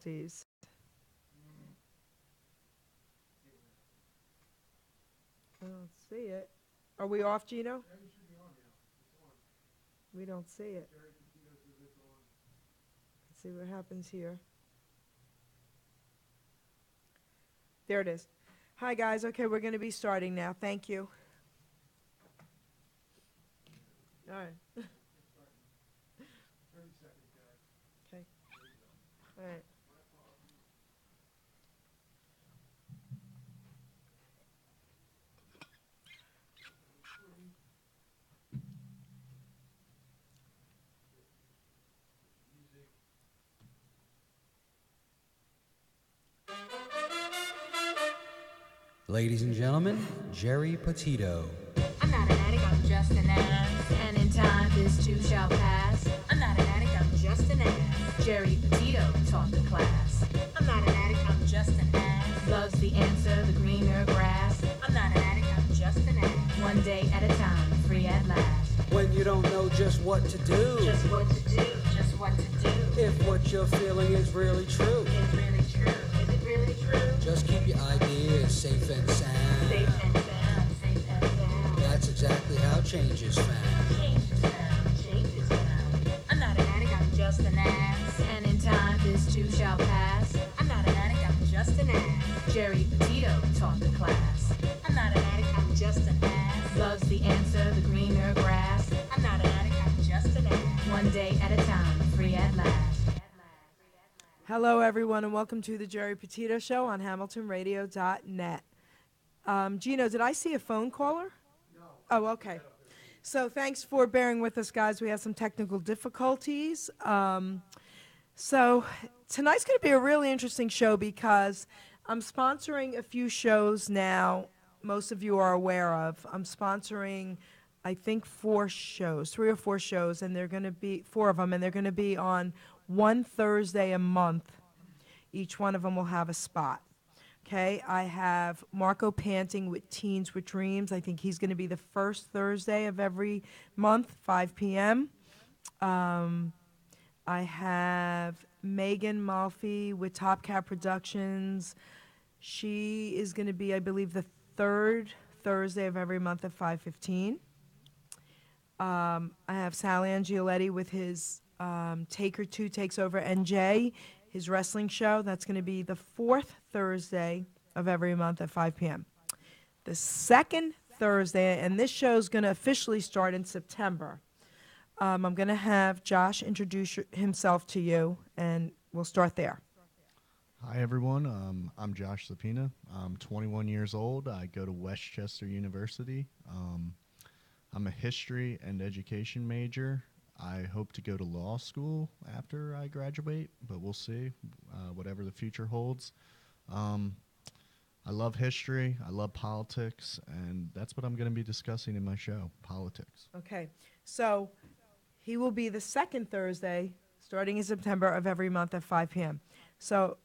difficulties. I don't see it. Are we off, Gino? We don't see it. Let's see what happens here. There it is. Hi, guys. Okay, we're going to be starting now. Thank you. All right. Okay. All right. Ladies and gentlemen, Jerry Petito. I'm not an addict, I'm just an ass. And in time, this too shall pass. I'm not an addict, I'm just an ass. Jerry Petito taught the class. I'm not an addict, I'm just an ass. Loves the answer, the greener grass. I'm not an addict, I'm just an ass. One day at a time, free at last. When you don't know just what to do, Just what to do, just what to do. if what you're feeling is really true, Is really true, is it really true? just keep your ideas safe and sound. Safe and sound, safe and sound. That's exactly how change is found. Change is found, change is found. I'm not an addict, I'm just an ass. And in time, this too shall pass. I'm not an addict, I'm just an ass. Jerry Petito taught the class. I'm not an addict, I'm just an ass. Loves the answer, the greener grass. I'm not an addict, I'm just an ass. One day at a time, free at last. Hello, everyone, and welcome to the Jerry Petito Show on HamiltonRadio.net. Gino, did I see a phone caller? No. Oh, okay. So thanks for bearing with us, guys. We have some technical difficulties. So tonight's going to be a really interesting show because I'm sponsoring a few shows now most of you are aware of. I'm sponsoring, I think, 3 or 4 shows, and they're going to be 4 of them, and they're going to be on one Thursday a month. Each one of them will have a spot. Okay, I have Marco Panting with Teens with Dreams. I think he's going to be the first Thursday of every month, 5 p.m. I have Megan Malfi with Top Cat Productions. She is going to be, I believe, the 3rd Thursday of every month at 5:15. I have Sal Angioletti with his Taker 2 Takes Over NJ, his wrestling show. That's going to be the 4th Thursday of every month at 5 p.m. The 2nd Thursday, and this show is going to officially start in September. I'm going to have Josh introduce himself to you, and we'll start there. Hi, everyone. I'm Josh Zapina. I'm 21 years old. I go to Westchester University. I'm a history and education major. I hope to go to law school after I graduate, but we'll see, whatever the future holds. I love history. I love politics, and that's what I'm going to be discussing in my show, politics. Okay, so he will be the 2nd Thursday, starting in September, of every month at 5 p.m. So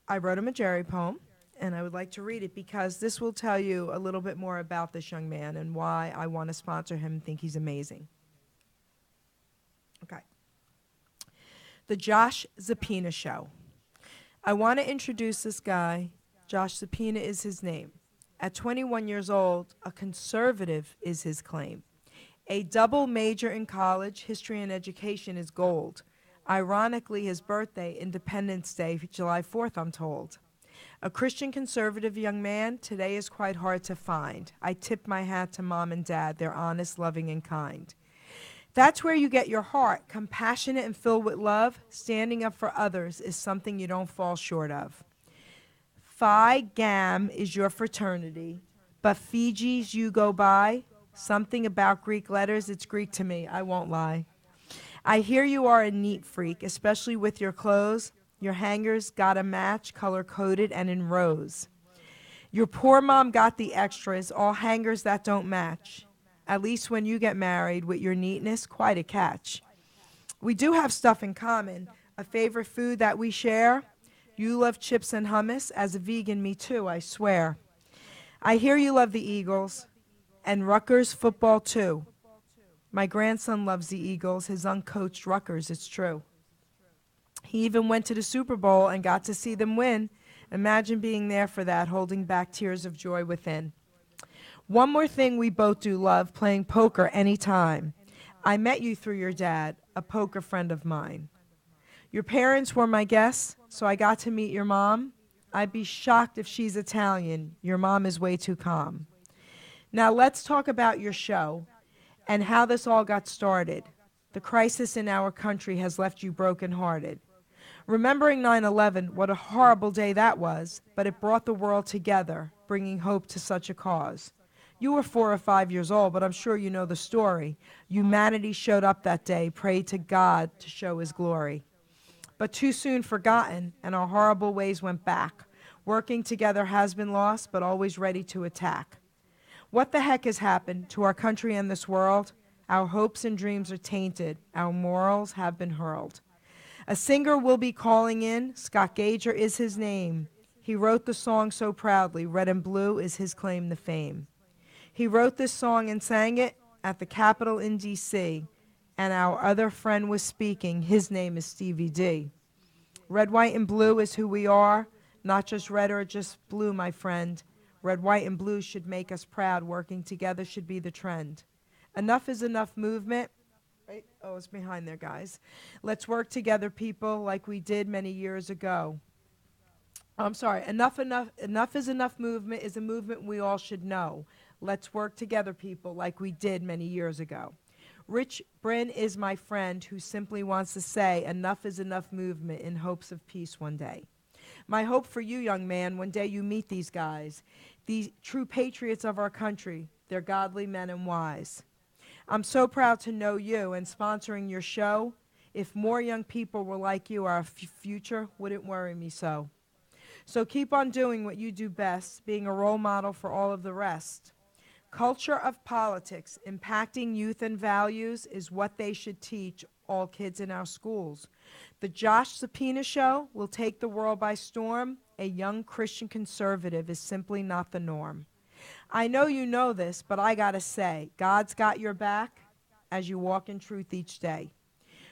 I wrote him a Jerry poem, and I would like to read it because this will tell you a little bit more about this young man and why I want to sponsor him and think he's amazing. Okay. The Josh Zapina Show. I want to introduce this guy. Josh Zapina is his name. At 21 years old, a conservative is his claim. A double major in college, history and education, is gold. Ironically, his birthday, Independence Day, July 4th, I'm told. A Christian conservative young man, today is quite hard to find. I tip my hat to mom and dad. They're honest, loving, and kind. That's where you get your heart, compassionate and filled with love. Standing up for others is something you don't fall short of. Phi Gam is your fraternity, but Fiji's you go by. Something about Greek letters, it's Greek to me, I won't lie. I hear you are a neat freak, especially with your clothes. Your hangers got a match, color-coded and in rows. Your poor mom got the extras, all hangers that don't match. At least when you get married with your neatness, quite a catch. We do have stuff in common, a favorite food that we share. You love chips and hummus. As a vegan, me too, I swear. I hear you love the Eagles and Rutgers football too. My grandson loves the Eagles, his uncoached Rutgers, it's true. He even went to the Super Bowl and got to see them win. Imagine being there for that, holding back tears of joy within. One more thing we both do love, playing poker anytime. I met you through your dad, a poker friend of mine. Your parents were my guests, so I got to meet your mom. I'd be shocked if she's Italian. Your mom is way too calm. Now let's talk about your show and how this all got started. The crisis in our country has left you brokenhearted. Remembering 9/11, what a horrible day that was, but it brought the world together, bringing hope to such a cause. You were 4 or 5 years old, but I'm sure you know the story. Humanity showed up that day, prayed to God to show his glory. But too soon forgotten, and our horrible ways went back. Working together has been lost, but always ready to attack. What the heck has happened to our country and this world? Our hopes and dreams are tainted. Our morals have been hurled. A singer will be calling in. Scott Gager is his name. He wrote the song so proudly. Red and blue is his claim to fame. He wrote this song and sang it at the Capitol in D.C., and our other friend was speaking. His name is Stevie D. Red, white, and blue is who we are, not just red or just blue, my friend. Red, white, and blue should make us proud. Working together should be the trend. Enough is enough movement. Right? Oh, it's behind there, guys. Let's work together, people, like we did many years ago. I'm sorry. Enough is enough movement is a movement we all should know. Let's work together, people, like we did many years ago. Rich Bryn is my friend who simply wants to say enough is enough movement in hopes of peace one day. My hope for you, young man, one day you meet these guys, these true patriots of our country. They're godly men and wise. I'm so proud to know you and sponsoring your show. If more young people were like you, our future wouldn't worry me so. So keep on doing what you do best, being a role model for all of the rest. Culture of politics, impacting youth and values is what they should teach all kids in our schools. The Josh Subpoena Show will take the world by storm. A young Christian conservative is simply not the norm. I know you know this, but I gotta say, God's got your back as you walk in truth each day.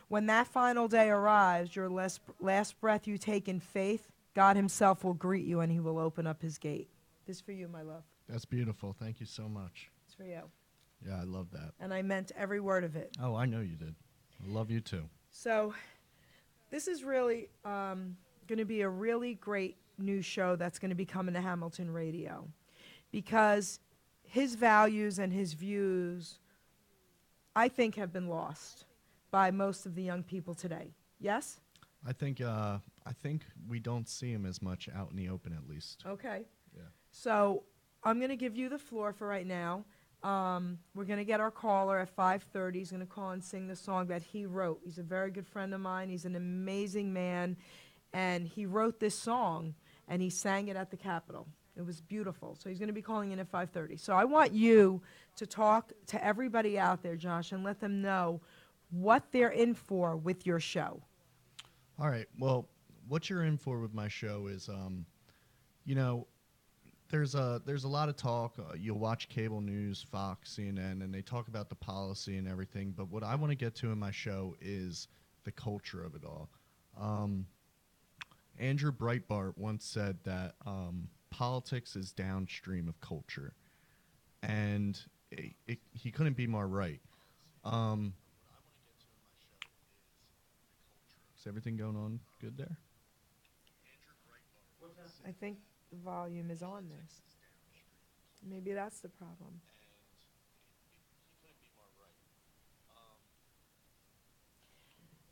When that final day arrives, your last breath you take in faith, God himself will greet you and he will open up his gate. This is for you, my love. That's beautiful. Thank you so much. It's for you. Yeah, I love that. And I meant every word of it. Oh, I know you did. I love you too. So this is really going to be a really great new show that's going to be coming to Hamilton Radio, because his values and his views, I think, have been lost by most of the young people today. Yes? I think we don't see him as much out in the open, at least. Okay. Yeah. So I'm going to give you the floor for right now. We're going to get our caller at 5:30. He's going to call and sing the song that he wrote. He's a very good friend of mine. He's an amazing man. And he wrote this song, and he sang it at the Capitol. It was beautiful. So he's going to be calling in at 5:30. So I want you to talk to everybody out there, Josh, and let them know what they're in for with your show. All right. Well, what you're in for with my show is, there's a lot of talk. You'll watch cable news, Fox, CNN, and they talk about the policy and everything. But what I want to get to in my show is the culture of it all. Andrew Breitbart once said that politics is downstream of culture, and he couldn't be more right. Is everything going on good there? I think the volume is on this. Maybe that's the problem.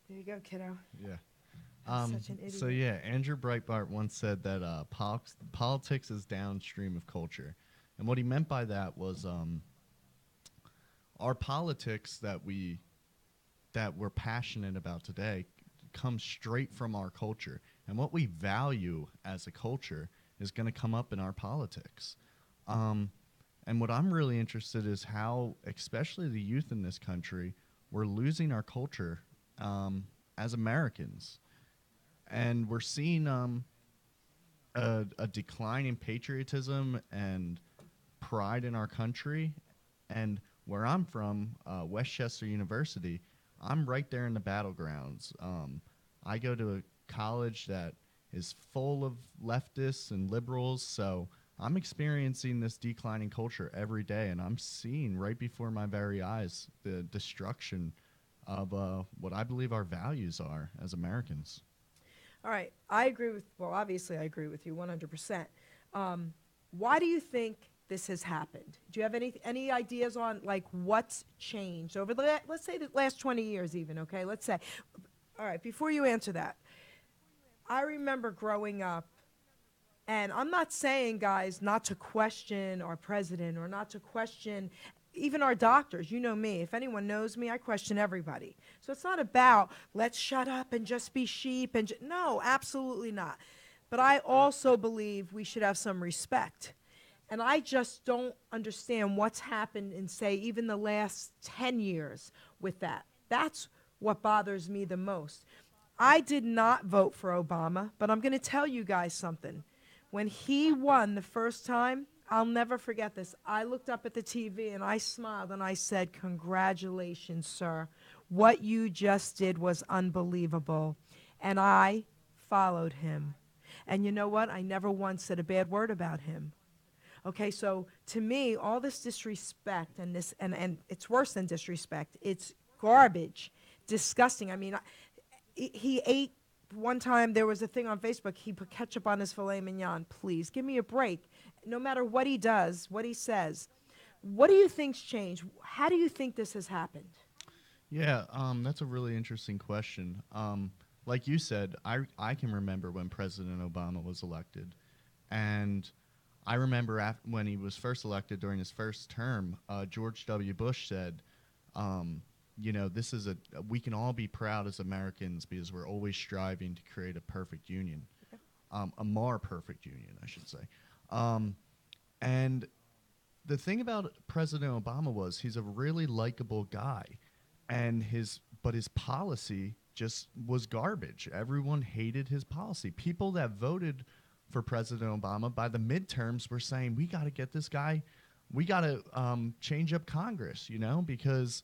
There you go, kiddo. Yeah. I'm such an idiot. So yeah, Andrew Breitbart once said that politics is downstream of culture, and what he meant by that was our politics that we're passionate about today comes straight from our culture, and what we value as a culture is going to come up in our politics. And what I'm really interested in is how, especially the youth in this country, we're losing our culture as Americans. And we're seeing a decline in patriotism and pride in our country. And where I'm from, Westchester University, I'm right there in the battlegrounds. I go to college that is full of leftists and liberals. So I'm experiencing this declining culture every day, and I'm seeing right before my very eyes the destruction of what I believe our values are as Americans. All right, I agree with. Well, obviously, I agree with you 100%. Why do you think this has happened? Do you have any ideas on like what's changed over let's say the last 20 years, even? Okay, let's say. All right, before you answer that, I remember growing up, and I'm not saying, guys, not to question our president or not to question even our doctors. You know me. If anyone knows me, I question everybody. So it's not about let's shut up and just be sheep. No, absolutely not. But I also believe we should have some respect. And I just don't understand what's happened in, say, even the last 10 years with that. That's what bothers me the most. I did not vote for Obama, but I'm going to tell you guys something. When he won the first time, I'll never forget this. I looked up at the TV and I smiled and I said, "Congratulations, sir. What you just did was unbelievable." And I followed him. And you know what? I never once said a bad word about him. Okay, so to me, all this disrespect and this, and it's worse than disrespect. It's garbage, disgusting. I mean, he ate one time. There was a thing on Facebook. He put ketchup on his filet mignon. Please give me a break. No matter what he does, what he says, what do you think's changed? How do you think this has happened? Yeah, that's a really interesting question. Like you said, I can remember when President Obama was elected, and I remember when he was first elected during his first term, George W. Bush said, this is we can all be proud as Americans because we're always striving to create a perfect union, a more perfect union, I should say. And the thing about President Obama was he's a really likable guy, and his policy just was garbage. Everyone hated his policy. People that voted for President Obama by the midterms were saying, we got to get this guy, we got to change up Congress, because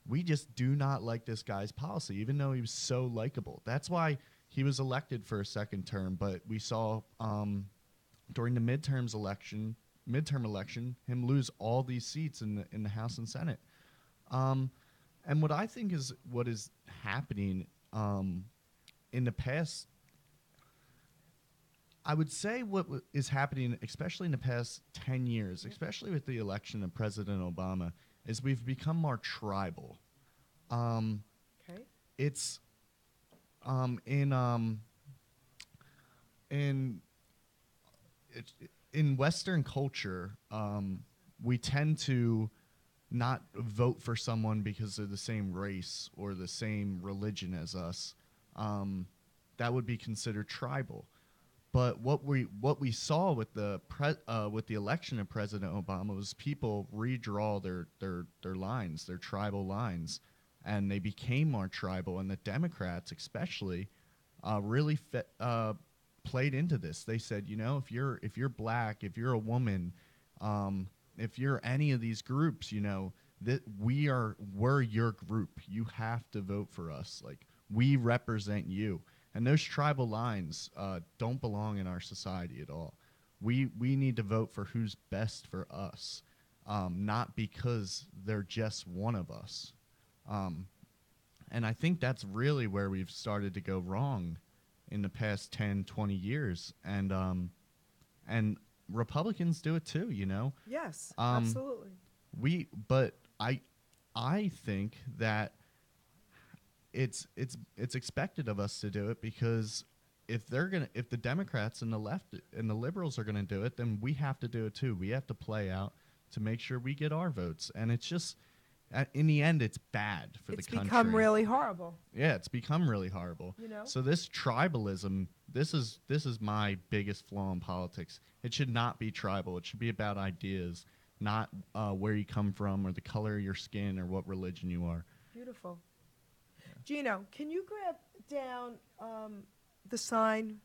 we just do not like this guy's policy, even though he was so likable. That's why he was elected for a second term. But we saw during the midterm election, him lose all these seats in the House and Senate. And what I think is what is happening in the past, I would say what is happening, especially in the past 10 years, especially with the election of President Obama, is we've become more tribal. Okay. It's in Western culture, we tend to not vote for someone because they're the same race or the same religion as us. That would be considered tribal. But what we saw with the election of President Obama was people redraw their lines, their tribal lines, and they became more tribal. And the Democrats, especially, really played into this. They said, if you're black, if you're a woman, if you're any of these groups, that we're your group. You have to vote for us. Like, we represent you. And those tribal lines don't belong in our society at all. We need to vote for who's best for us, not because they're just one of us. And I think that's really where we've started to go wrong in the past 10, 20 years. And Republicans do it too, Yes, absolutely. But I think that it's expected of us to do it because if the Democrats and the left and the liberals are gonna do it, then we have to do it too. We have to play out to make sure we get our votes, and it's just in the end, it's bad for the country. It's become really horrible. Yeah, it's become really horrible. So this tribalism, this is my biggest flaw in politics. It should not be tribal. It should be about ideas, not where you come from or the color of your skin or what religion you are. Beautiful. Gino, can you grab down the sign,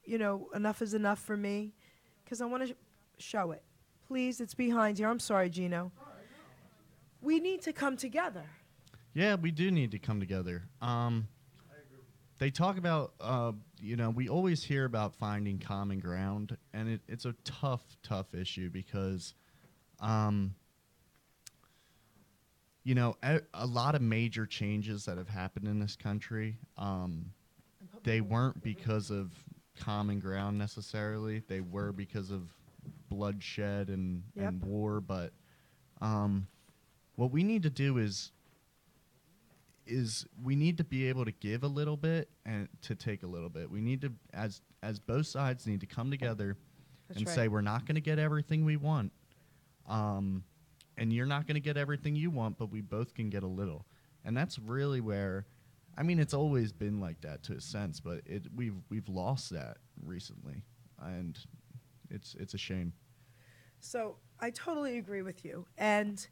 enough is enough for me? Because I want to show it. Please, it's behind you. I'm sorry, Gino. We need to come together. Yeah, we do need to come together. they talk about, we always hear about finding common ground, and it's a tough issue because, a lot of major changes that have happened in this country, they weren't because of common ground necessarily. They were because of bloodshed and war. But what we need to do is we need to be able to give a little bit and to take a little bit. We need to, as both sides need to come together and say, we're not going to get everything we want. And you're not going to get everything you want, but we both can get a little. And that's really where, it's always been like that to a sense, but we've lost that recently, and it's a shame. So I totally agree with you. And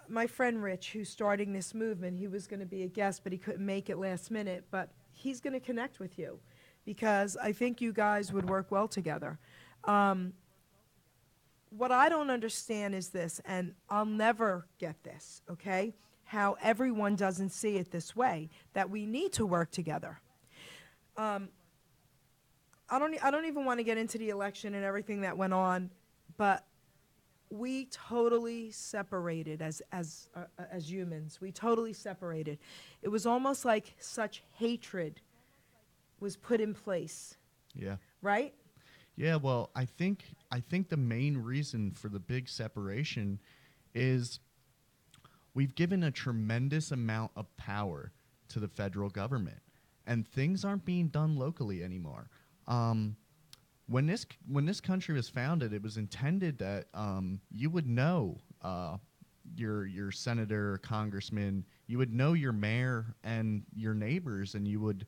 my friend Rich, who's starting this movement, he was going to be a guest, but he couldn't make it last minute. But he's going to connect with you because I think you guys would work well together. What I don't understand is this, and I'll never get this, okay, how everyone doesn't see it this way, that we need to work together. I don't even want to get into the election and everything that went on, but we totally separated as humans. We totally separated. It was almost like such hatred was put in place. Yeah. Right? Yeah, well, I think the main reason for the big separation is we've given a tremendous amount of power to the federal government, and things aren't being done locally anymore. When this country was founded, it was intended that you would know your senator or congressman, you would know your mayor and your neighbors, and you would,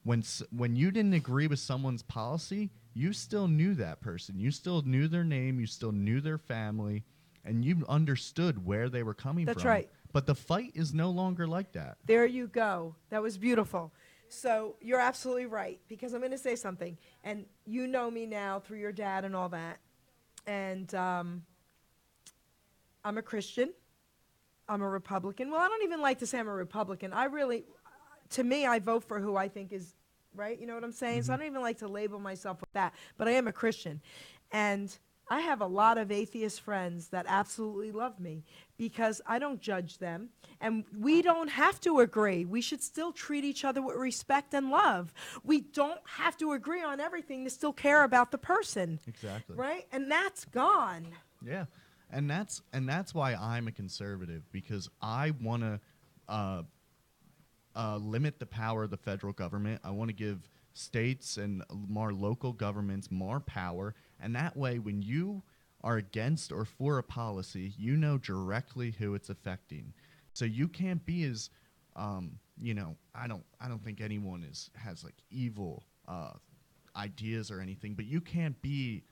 when you didn't agree with someone's policy, you still knew that person. You still knew their name. You still knew their family, and you understood where they were coming from. That's right. But the fight is no longer like that. There you go. That was beautiful. So you're absolutely right, because I'm going to say something. And you know me now through your dad and all that. And I'm a Christian. I'm a Republican. Well, I don't even like to say I'm a Republican. To me, I vote for who I think is right. You know what I'm saying? Mm-hmm. So I don't even like to label myself with that. But I am a Christian. And I have a lot of atheist friends that absolutely love me because I don't judge them. And we don't have to agree. We should still treat each other with respect and love. We don't have to agree on everything to still care about the person. Exactly. Right? And that's gone. Yeah. And that's why I'm a conservative, because I want to limit the power of the federal government. I want to give states and more local governments more power, and that way when you are against or for a policy, you know directly who it's affecting. So you can't be as I don't think anyone has like evil ideas or anything, but you can't be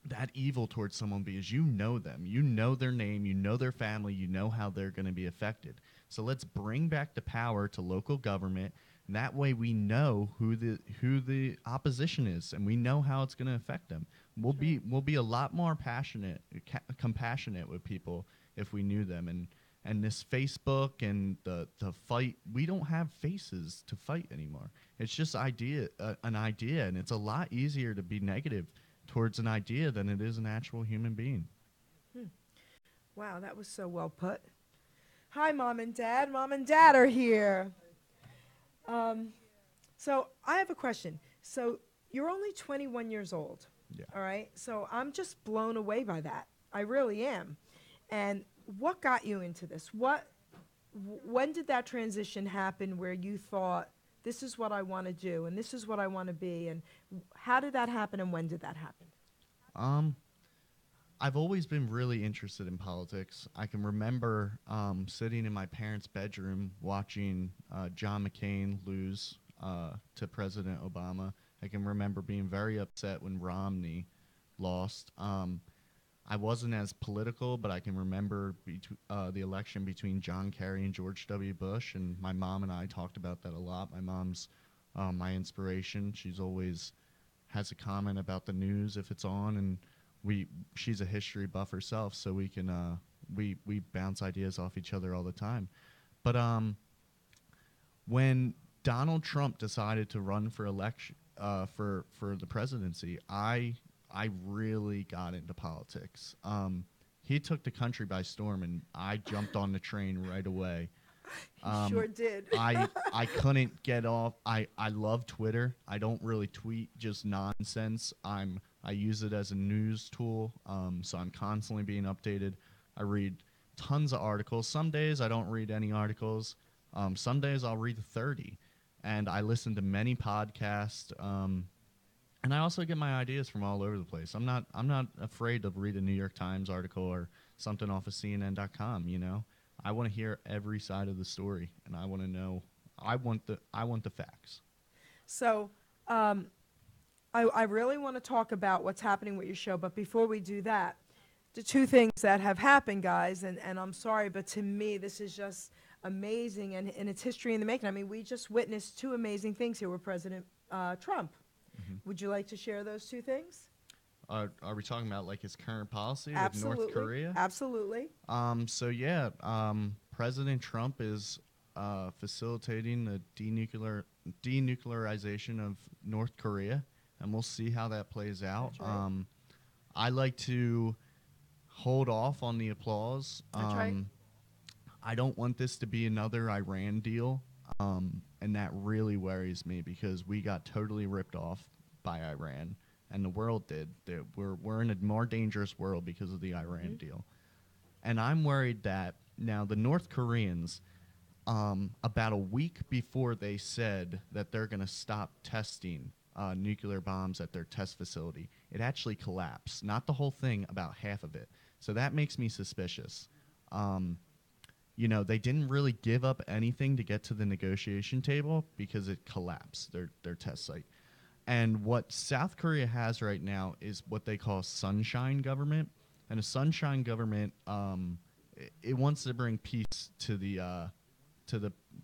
that evil towards someone because you know them, you know their name, you know their family, you know how they're going to be affected. So let's bring back the power to local government. And that way we know who the opposition is, and we know how it's going to affect them. We'll be a lot more compassionate with people if we knew them. And this Facebook and the fight, we don't have faces to fight anymore. It's just an idea, and it's a lot easier to be negative towards an idea than it is an actual human being. Wow, that was so well put. Hi, Mom and Dad. Mom and Dad are here. So I have a question. So you're only 21 years old. Yeah. All right. So I'm just blown away by that. I really am. And what got you into this? When did that transition happen where you thought, this is what I want to do and this is what I want to be? And how did that happen and when did that happen? I've always been really interested in politics. I can remember sitting in my parents' bedroom watching John McCain lose to President Obama. I can remember being very upset when Romney lost. I wasn't as political, but I can remember the election between John Kerry and George W. Bush, and my mom and I talked about that a lot. My mom's my inspiration. She's always has a comment about the news if it's on, and she's a history buff herself, so we can we bounce ideas off each other all the time. But when Donald Trump decided to run for election for the presidency, I really got into politics. He took the country by storm, and I jumped on the train right away. Sure did. I couldn't get off. I love Twitter. I don't really tweet just nonsense. I use it as a news tool, so I'm constantly being updated. I read tons of articles. Some days I don't read any articles. Some days I'll read 30, and I listen to many podcasts. And I also get my ideas from all over the place. I'm not afraid to read a New York Times article or something off of CNN.com. You know, I want to hear every side of the story, and I want to know. I want the facts. So, I really want to talk about what's happening with your show, but before we do that, the two things that have happened, guys, and I'm sorry, but to me, this is just amazing, and it's history in the making. I mean, we just witnessed two amazing things here with President Trump. Would you like to share those two things? Are we talking about like his current policy Absolutely. with North Korea? Absolutely. So yeah, President Trump is facilitating the denuclearization of North Korea, and we'll see how that plays out. That's right. I like to hold off on the applause. That's right. I don't want this to be another Iran deal. And that really worries me because we got totally ripped off by Iran, and the world did. We're in a more dangerous world because of the Iran deal. And I'm worried that now the North Koreans, about a week before they said that they're going to stop testing nuclear bombs at their test facility, it actually collapsed. Not the whole thing, about half of it. So that makes me suspicious. You know, they didn't really give up anything to get to the negotiation table because it collapsed, their test site. And what South Korea has right now is what they call sunshine government. And a sunshine government, it wants to bring peace to the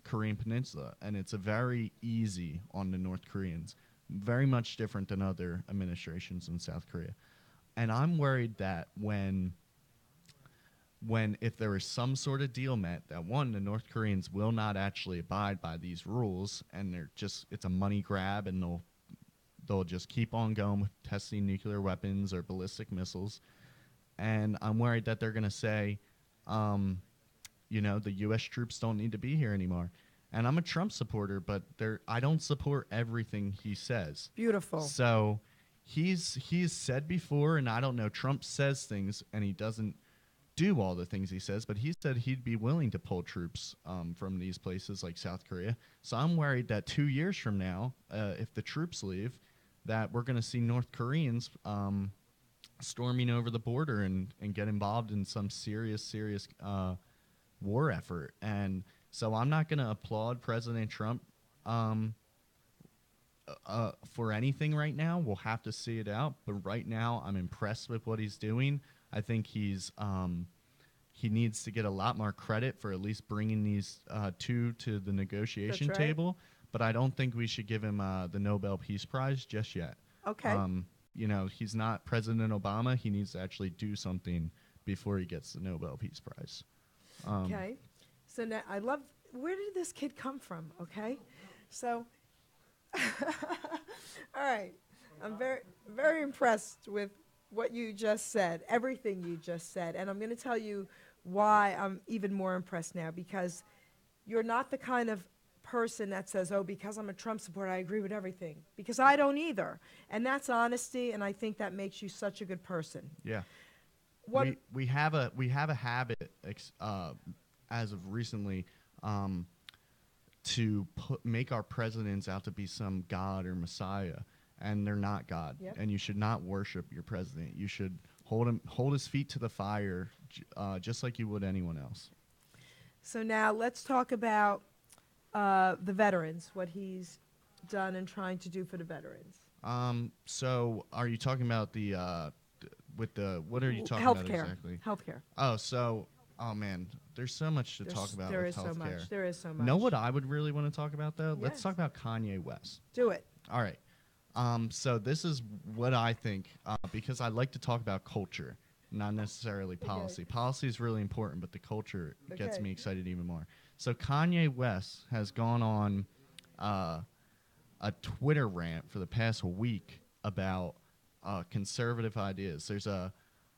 Korean Peninsula. And it's a very easy on the North Koreans. Very much different than other administrations in South Korea. And I'm worried that when if there is some sort of deal met, that one, the North Koreans will not actually abide by these rules, and it's a money grab, and they'll just keep on going with testing nuclear weapons or ballistic missiles. And I'm worried that they're going to say, you know, the U.S. troops don't need to be here anymore. And I'm a Trump supporter, but I don't support everything he says. Beautiful. So he's said before, and I don't know, Trump says things, and he doesn't do all the things he says, but he said he'd be willing to pull troops from these places like South Korea. So I'm worried that 2 years from now, if the troops leave, that we're going to see North Koreans storming over the border and get involved in some serious war effort. And so I'm not going to applaud President Trump for anything right now. We'll have to see it out. But right now, I'm impressed with what he's doing. I think he needs to get a lot more credit for at least bringing these two to the negotiation That's right. table. But I don't think we should give him the Nobel Peace Prize just yet. Okay. You know, he's not President Obama. He needs to actually do something before he gets the Nobel Peace Prize. Okay. So now where did this kid come from? Okay. So, all right. I'm very, very impressed with what you just said, everything you just said. And I'm going to tell you why I'm even more impressed now, because you're not the kind of person that says, oh, because I'm a Trump supporter, I agree with everything. Because I don't either. And that's honesty, and I think that makes you such a good person. Yeah. What We have a habit as of recently to make our presidents out to be some god or messiah, and they're not God. Yep. And you should not worship your president. You should hold his feet to the fire, just like you would anyone else. So now let's talk about the veterans, what he's done and trying to do for the veterans. So are you talking about what are you talking about exactly? Healthcare. Oh man, there's so much to talk about There with is so much. healthcare. There is so much. Know what I would really want to talk about though? Yes. Let's talk about Kanye West. Do it. All right. So this is what I think, because I like to talk about culture, not necessarily policy. Okay. Policy is really important, but the culture gets Okay. me excited even more. So Kanye West has gone on a Twitter rant for the past week about conservative ideas. There's a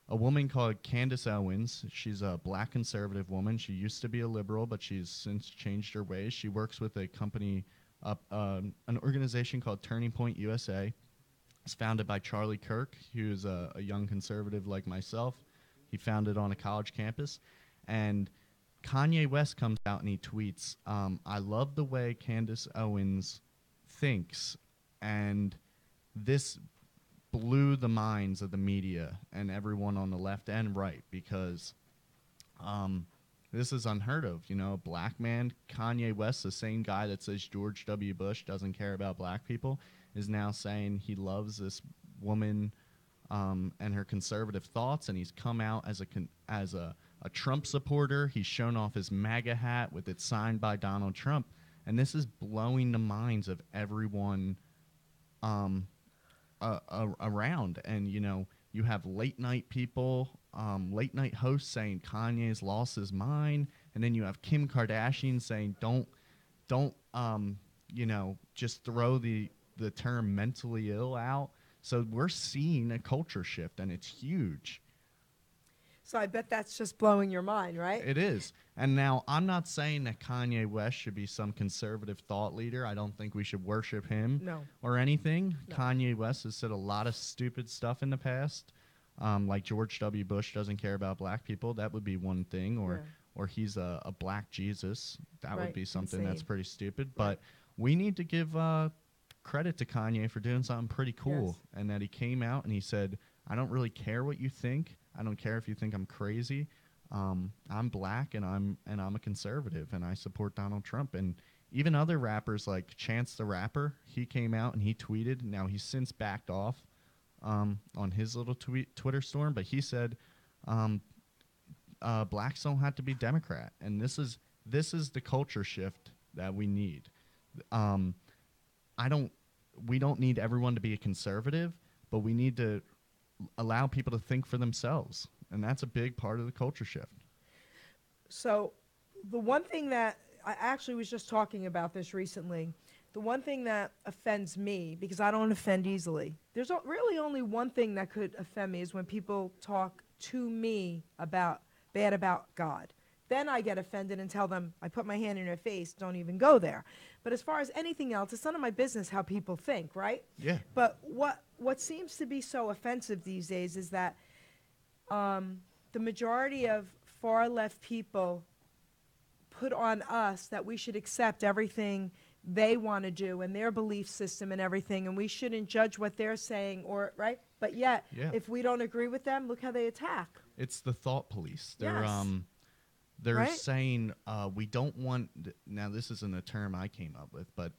woman called Candace Owens. She's a black conservative woman. She used to be a liberal, but she's since changed her ways. She works with a company, an organization called Turning Point USA. It's founded by Charlie Kirk, who's a young conservative like myself. He founded on a college campus. And Kanye West comes out and he tweets, I love the way Candace Owens thinks, and this blew the minds of the media and everyone on the left and right, because this is unheard of. You know, a black man, Kanye West, the same guy that says George W. Bush doesn't care about black people, is now saying he loves this woman and her conservative thoughts, and he's come out as a Trump supporter. He's shown off his MAGA hat with it signed by Donald Trump, and this is blowing the minds of everyone around. And you know, you have late night people, late night hosts saying Kanye's lost his mind, and then you have Kim Kardashian saying don't you know, just throw the term mentally ill out. So we're seeing a culture shift, and it's huge. So I bet that's just blowing your mind, right? It is. And now, I'm not saying that Kanye West should be some conservative thought leader. I don't think we should worship him or anything. No. Kanye West has said a lot of stupid stuff in the past, like George W. Bush doesn't care about black people. That would be one thing. Or he's a black Jesus. That would be something that's pretty stupid. But we need to give credit to Kanye for doing something pretty cool, and that he came out and he said, I don't really care what you think. I don't care if you think I'm crazy. I'm black and I'm a conservative, and I support Donald Trump. And even other rappers like Chance the Rapper, he came out and he tweeted. Now he's since backed off on his little Twitter storm, but he said blacks don't have to be Democrat, and this is the culture shift that we need. We don't need everyone to be a conservative, but we need to allow people to think for themselves, and that's a big part of the culture shift. So the one thing that I actually was just talking about this recently, the one thing that offends me, because I don't offend easily, there's really only one thing that could offend me, is when people talk to me bad about God. Then I get offended and tell them, I put my hand in their face, don't even go there. But as far as anything else, it's none of my business how people think, right? Yeah. But what seems to be so offensive these days is that the majority of far left people put on us that we should accept everything they want to do and their belief system and everything, and we shouldn't judge what they're saying, or right? But yet, if we don't agree with them, look how they attack. It's the thought police. They're Right? saying we don't want. Now, this isn't a term I came up with, but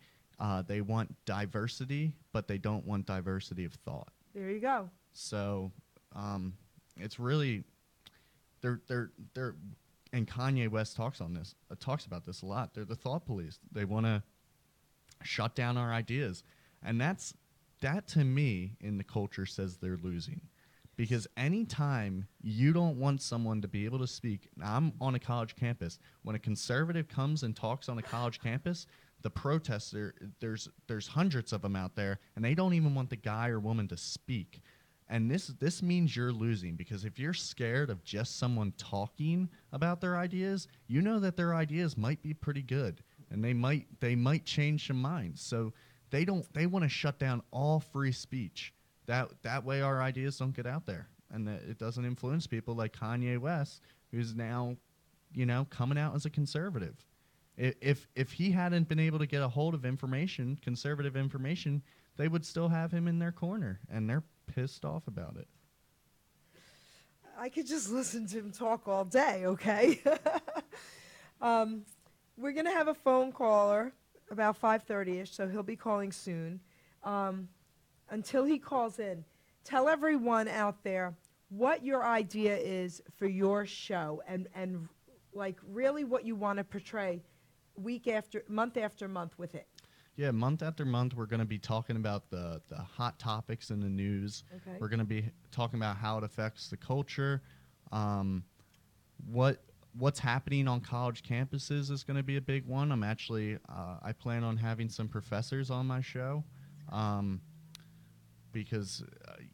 they want diversity, but they don't want diversity of thought. There you go. So it's really they're and Kanye West talks about this a lot. They're the thought police. They want to shut down our ideas, and that to me in the culture says they're losing. Because anytime you don't want someone to be able to speak, I'm on a college campus. When a conservative comes and talks on a college campus, the protester, there's hundreds of them out there, and they don't even want the guy or woman to speak. And this means you're losing, because if you're scared of just someone talking about their ideas, you know that their ideas might be pretty good, and they might change some minds. So they want to shut down all free speech. That way our ideas don't get out there, and that it doesn't influence people like Kanye West, who's now, coming out as a conservative. If he hadn't been able to get a hold of information, conservative information, they would still have him in their corner, and they're pissed off about it. I could just listen to him talk all day, okay? We're going to have a phone caller about 5:30ish, so he'll be calling soon. Until he calls in, tell everyone out there what your idea is for your show, and like really what you want to portray month after month with it. Yeah, month after month, we're going to be talking about the hot topics in the news. Okay. We're going to be talking about how it affects the culture, what what's happening on college campuses is going to be a big one. I'm actually, I plan on having some professors on my show, because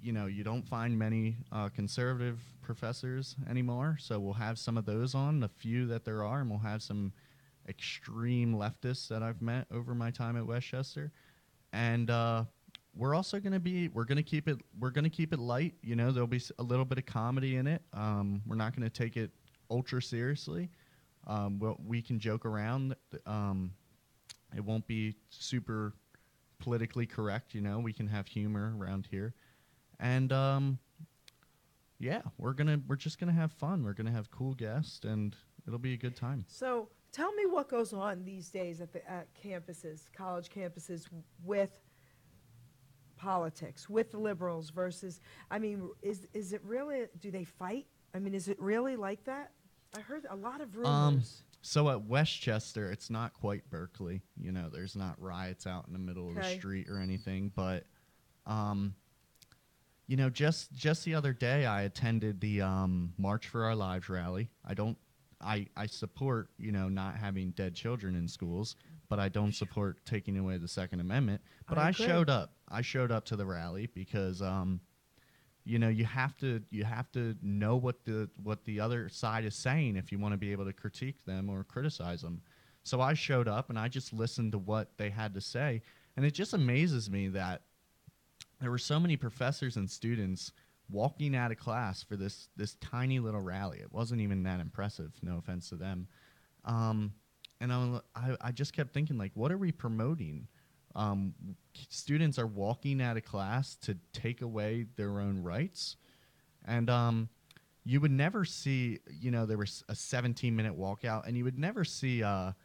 you don't find many conservative professors anymore. So we'll have some of those on, the few that there are, and we'll have some extreme leftists that I've met over my time at Westchester, and we're also going to be we're going to keep it light. There'll be a little bit of comedy in it. We're not going to take it ultra seriously. We can joke around. It won't be super politically correct. We can have humor around here, and yeah, we're just gonna have fun. We're gonna have cool guests, and it'll be a good time. So tell me what goes on these days at campuses, college campuses, with politics, with liberals versus. I mean, is it really? Do they fight? I mean, is it really like that? I heard a lot of rumors. So at Westchester, it's not quite Berkeley. There's not riots out in the middle of the street or anything. But, just the other day, I attended the March for Our Lives rally. I support, not having dead children in schools, but I don't support taking away the Second Amendment. But I showed up. I showed up to the rally because you have to know what the other side is saying if you want to be able to critique them or criticize them. So I showed up and I just listened to what they had to say, and it just amazes me that there were so many professors and students walking out of class for this tiny little rally. It wasn't even that impressive, no offense to them. And I just kept thinking, like, what are we promoting? Students are walking out of class to take away their own rights, and you would never see, there was a 17-minute walkout, and you would never see a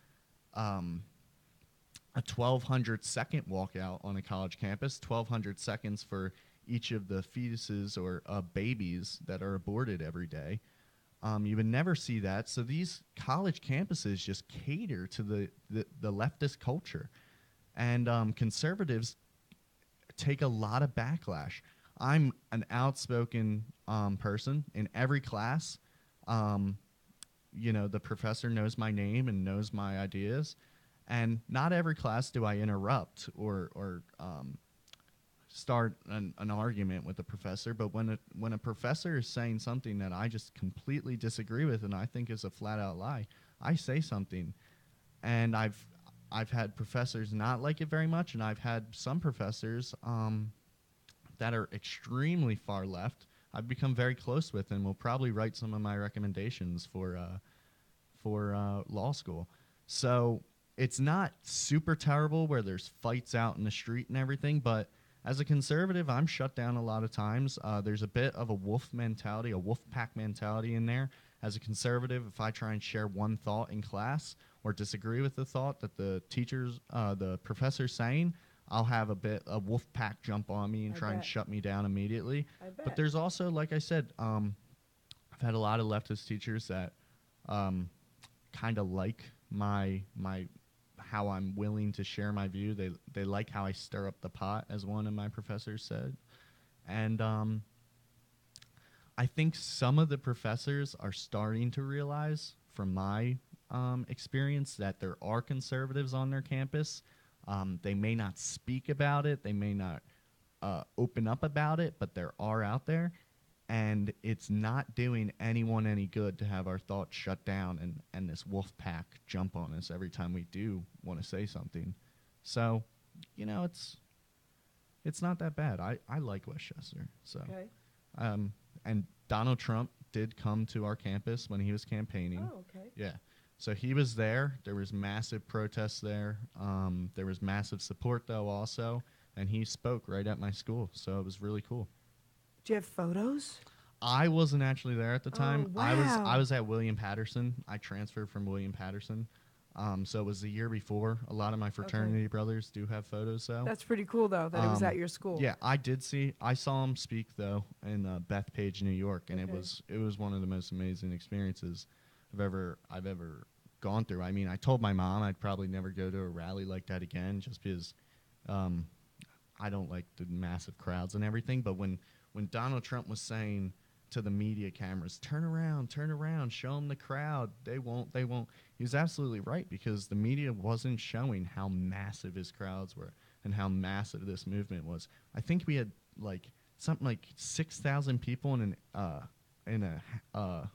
1,200-second walkout on a college campus, 1,200 seconds for each of the fetuses or babies that are aborted every day. You would never see that. So these college campuses just cater to the leftist culture. And conservatives take a lot of backlash. I'm an outspoken person in every class. The professor knows my name and knows my ideas. And not every class do I interrupt or start an argument with the professor. But when a professor is saying something that I just completely disagree with and I think is a flat-out lie, I say something. And I've had professors not like it very much, and I've had some professors that are extremely far left I've become very close with and will probably write some of my recommendations for law school. So it's not super terrible where there's fights out in the street and everything, but as a conservative, I'm shut down a lot of times. There's a bit of a wolf mentality, a wolf pack mentality in there. As a conservative, if I try and share one thought in class or disagree with the thought that the professor's saying, I'll have a wolf pack jump on me and try and shut me down immediately. But there's also, like I said, I've had a lot of leftist teachers that kind of like my how I'm willing to share my view. They like how I stir up the pot, as one of my professors said. And I think some of the professors are starting to realize, from my experience, that there are conservatives on their campus. They may not speak about it. They may not open up about it, but there are out there. And it's not doing anyone any good to have our thoughts shut down and this wolf pack jump on us every time we do want to say something. So, it's not that bad. I like Westchester. So, and Donald Trump did come to our campus when he was campaigning. Oh, okay. Yeah. So he was there. There was massive protests there. There was massive support, though, also. And he spoke right at my school. So it was really cool. Do you have photos? I wasn't actually there at the time. Oh, wow. I was at William Patterson. I transferred from William Patterson. So it was the year before. A lot of my fraternity brothers do have photos, though. That's pretty cool, though, that it was at your school. Yeah, I saw him speak, though, in Bethpage, New York, and it was one of the most amazing experiences I've ever gone through. I mean, I told my mom I'd probably never go to a rally like that again, just because I don't like the massive crowds and everything. But when Donald Trump was saying to the media cameras, turn around, show them the crowd. They won't. He was absolutely right, because the media wasn't showing how massive his crowds were and how massive this movement was. I think we had like something like 6,000 people in a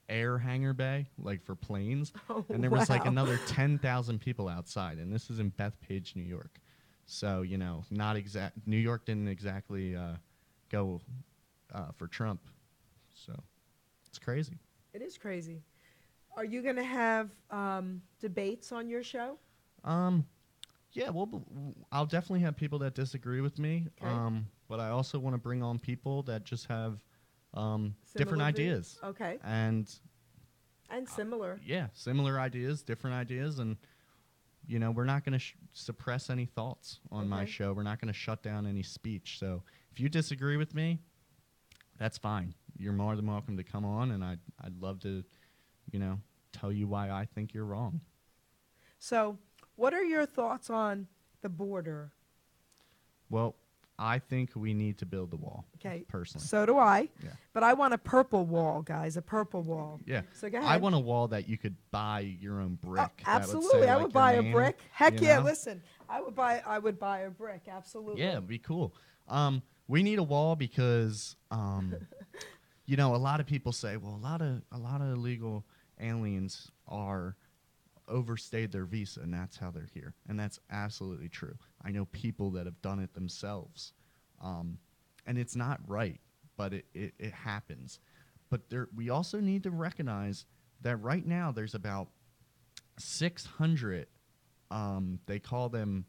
air hangar bay, like for planes, and there was like another 10,000 people outside, and this is in Bethpage, New York. So, you know, New York didn't exactly go for Trump. So it's crazy. It is crazy. Are you going to have debates on your show? Yeah, well, I'll definitely have people that disagree with me. Okay. But I also want to bring on people that just have different Similar views? ideas. Okay. And similar. yeah, similar ideas, different ideas, and you know, we're not going to suppress any thoughts on my Okay. show. We're not going to shut down any speech. So if you disagree with me, that's fine. You're more than welcome to come on, and I'd love to, you know, tell you why I think you're wrong. So, what are your thoughts on the border? Well, I think we need to build the wall. Okay. Personally. So do I. Yeah. But I want a purple wall, guys. A purple wall. Yeah. So go ahead. I want a wall that you could buy your own brick. Oh, that absolutely. say, I like, would your buy name, a brick. Heck you yeah, know? listen. I would buy a brick. Absolutely. Yeah, it'd be cool. We need a wall because you know, a lot of people say, well, a lot of illegal aliens are overstayed their visa, and that's how they're here. And that's absolutely true. I know people that have done it themselves. And it's not right, but it happens. But we also need to recognize that right now there's about 600, they call them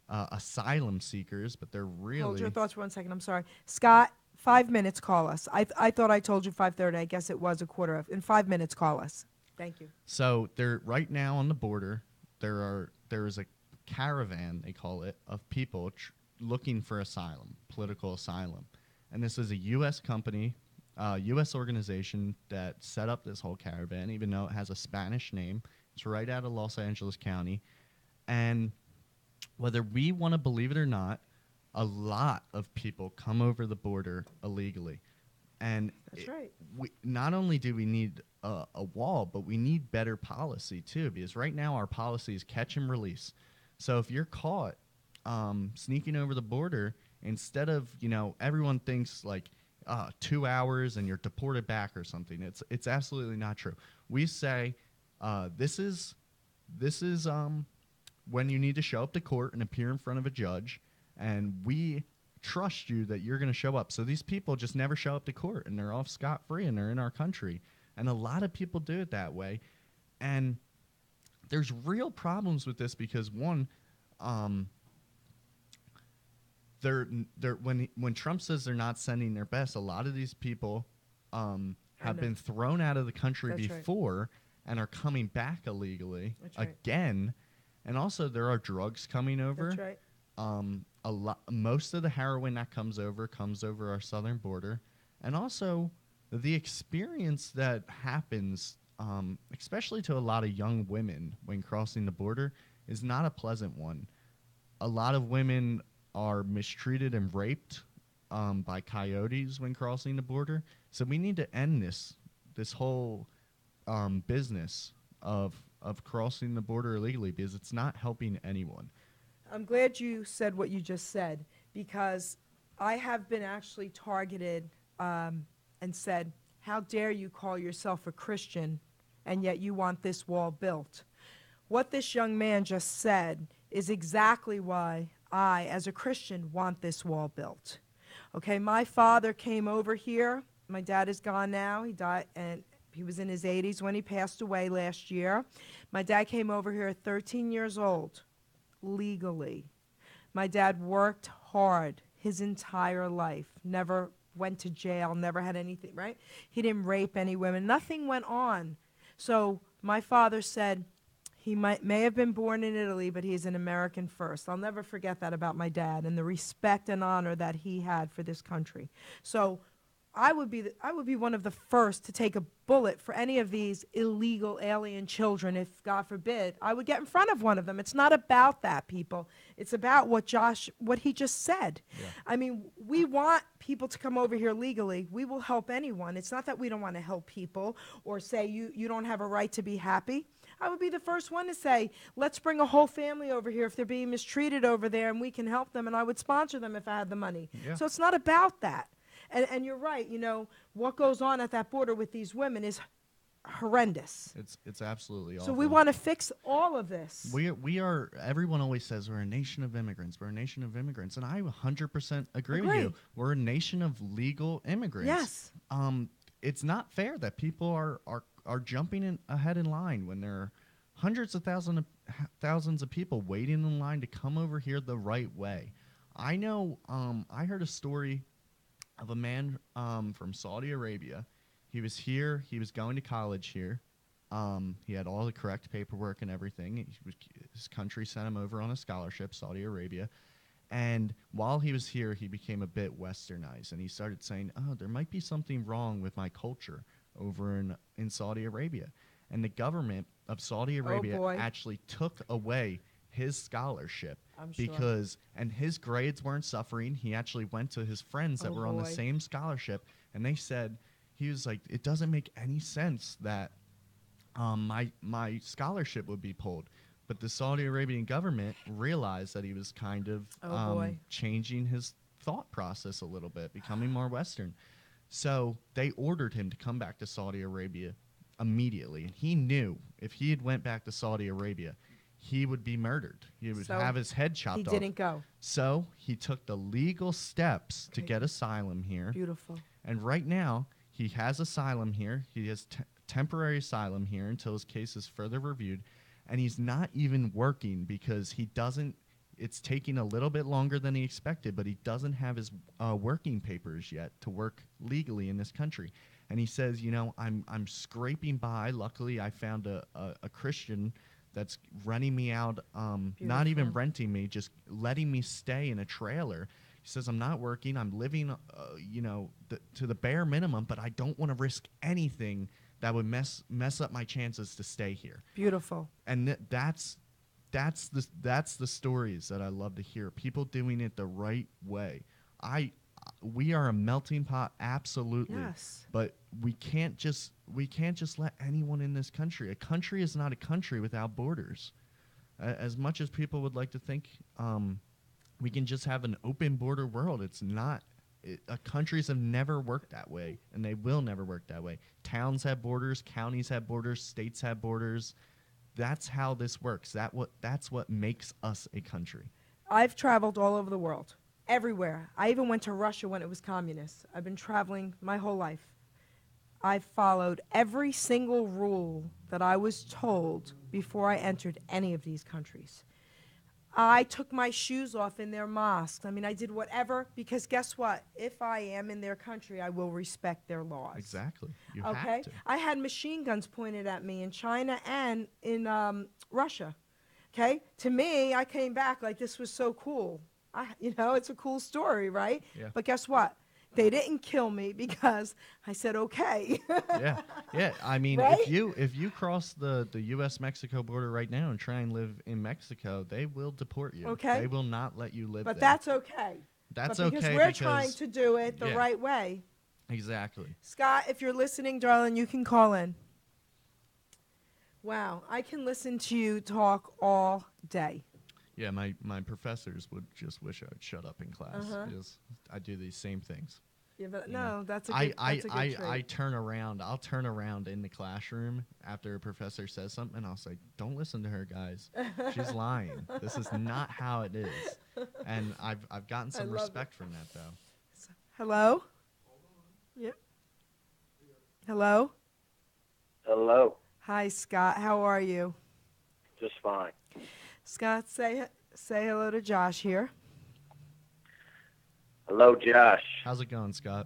asylum seekers, but they're really... Hold your thoughts for 1 second. I'm sorry. Scott, 5 minutes, call us. I thought I told you 5:30. I guess it was a quarter of. In 5 minutes, call us. Thank you. So they're right now on the border. There is a caravan, they call it, of people looking for asylum, political asylum. And this is a U.S. company, U.S. organization that set up this whole caravan, even though it has a Spanish name. It's right out of Los Angeles County. And whether we want to believe it or not, a lot of people come over the border illegally. And That's right. Not only do we need a wall, but we need better policy too, because right now our policy is catch and release. So if you're caught sneaking over the border, instead of, you know, everyone thinks like 2 hours and you're deported back or something. It's absolutely not true. We say this is when you need to show up to court and appear in front of a judge, and we trust you that you're going to show up. So these people just never show up to court, and they're off scot-free, and they're in our country. And a lot of people do it that way. And there's real problems with this because, one, when Trump says they're not sending their best, a lot of these people have been thrown out of the country before and are coming back illegally again. And also there are drugs coming over. That's right. Most of the heroin that comes over our southern border. And also the experience that happens, especially to a lot of young women when crossing the border, is not a pleasant one. A lot of women are mistreated and raped by coyotes when crossing the border. So we need to end this whole business of crossing the border illegally, because it's not helping anyone. I'm glad you said what you just said, because I have been actually targeted and said, how dare you call yourself a Christian and yet you want this wall built? What this young man just said is exactly why I, as a Christian, want this wall built. Okay, my father came over here. My dad is gone now. He died, and he was in his 80s when he passed away last year. My dad came over here at 13 years old, legally. My dad worked hard his entire life, never went to jail, never had anything, right? He didn't rape any women. Nothing went on. So my father said, he may have been born in Italy, but he's an American first. I'll never forget that about my dad and the respect and honor that he had for this country. So I would be one of the first to take a bullet for any of these illegal alien children. If God forbid, I would get in front of one of them. It's not about that, people. It's about what he just said. Yeah. I mean, we want people to come over here legally. We will help anyone. It's not that we don't want to help people or say you don't have a right to be happy. I would be the first one to say, let's bring a whole family over here if they're being mistreated over there, and we can help them, and I would sponsor them if I had the money. Yeah. So it's not about that. And you're right, what goes on at that border with these women is horrendous. It's absolutely awful. So we want to fix all of this. We are, everyone always says we're a nation of immigrants. We're a nation of immigrants. And I 100% agree with you. We're a nation of legal immigrants. Yes. It's not fair that people are jumping ahead in line when there are hundreds of thousands of people waiting in line to come over here the right way. I know, I heard a story of a man from Saudi Arabia. He was here. He was going to college here. He had all the correct paperwork and everything. His country sent him over on a scholarship, Saudi Arabia. And while he was here, he became a bit westernized. And he started saying, oh, there might be something wrong with my culture over in Saudi Arabia. And the government of Saudi Arabia actually took away his scholarship because and his grades weren't suffering. He actually went to his friends that were on the same scholarship, and they said, he was like, it doesn't make any sense that my scholarship would be pulled. But the Saudi Arabian government realized that he was kind of changing his thought process a little bit, becoming more Western. So they ordered him to come back to Saudi Arabia immediately. And he knew if he had went back to Saudi Arabia, he would be murdered. He would have his head chopped off. He didn't go. So he took the legal steps to get asylum here. Beautiful. And right now, he has asylum here. He has temporary asylum here until his case is further reviewed. And he's not even working because he doesn't, it's taking a little bit longer than he expected, but he doesn't have his working papers yet to work legally in this country. And he says, I'm scraping by. Luckily, I found a Christian that's renting me out, not even renting me, just letting me stay in a trailer. He says, I'm not working. I'm living, to the bare minimum, but I don't want to risk anything that would mess up my chances to stay here. Beautiful. And that's the stories that I love to hear. People doing it the right way. We are a melting pot, absolutely. Yes. But we can't just let anyone in this country. A country is not a country without borders. As much as people would like to think we can just have an open border world, it's not. Countries have never worked that way, and they will never work that way. Towns have borders, counties have borders, states have borders. That's how this works. That's what makes us a country. I've traveled all over the world, everywhere. I even went to Russia when it was communist. I've been traveling my whole life. I've followed every single rule that I was told before I entered any of these countries. I took my shoes off in their mosques. I mean, I did whatever, because guess what? If I am in their country, I will respect their laws. Exactly. You have to. I had machine guns pointed at me in China and in Russia. Okay? To me, I came back like this was so cool. It's a cool story, right? Yeah. But guess what? They didn't kill me because I said okay. Yeah. I mean, right? if you cross the U.S.-Mexico border right now and try and live in Mexico, they will deport you. Okay. They will not let you live but there. That's okay. That's but okay because we're trying to do it the right way. Exactly. Scott, if you're listening, darling, you can call in. Wow, I can listen to you talk all day. Yeah, my professors would just wish I'd shut up in class because I do these same things. Yeah, but that's a good trait. I'll turn around in the classroom after a professor says something, and I'll say, don't listen to her, guys. She's lying. This is not how it is. And I've gotten some respect from that, though. Hello? Yep. Hello? Hello. Hi, Scott. How are you? Just fine. Scott, say hello to Josh here. Hello, Josh. How's it going, Scott?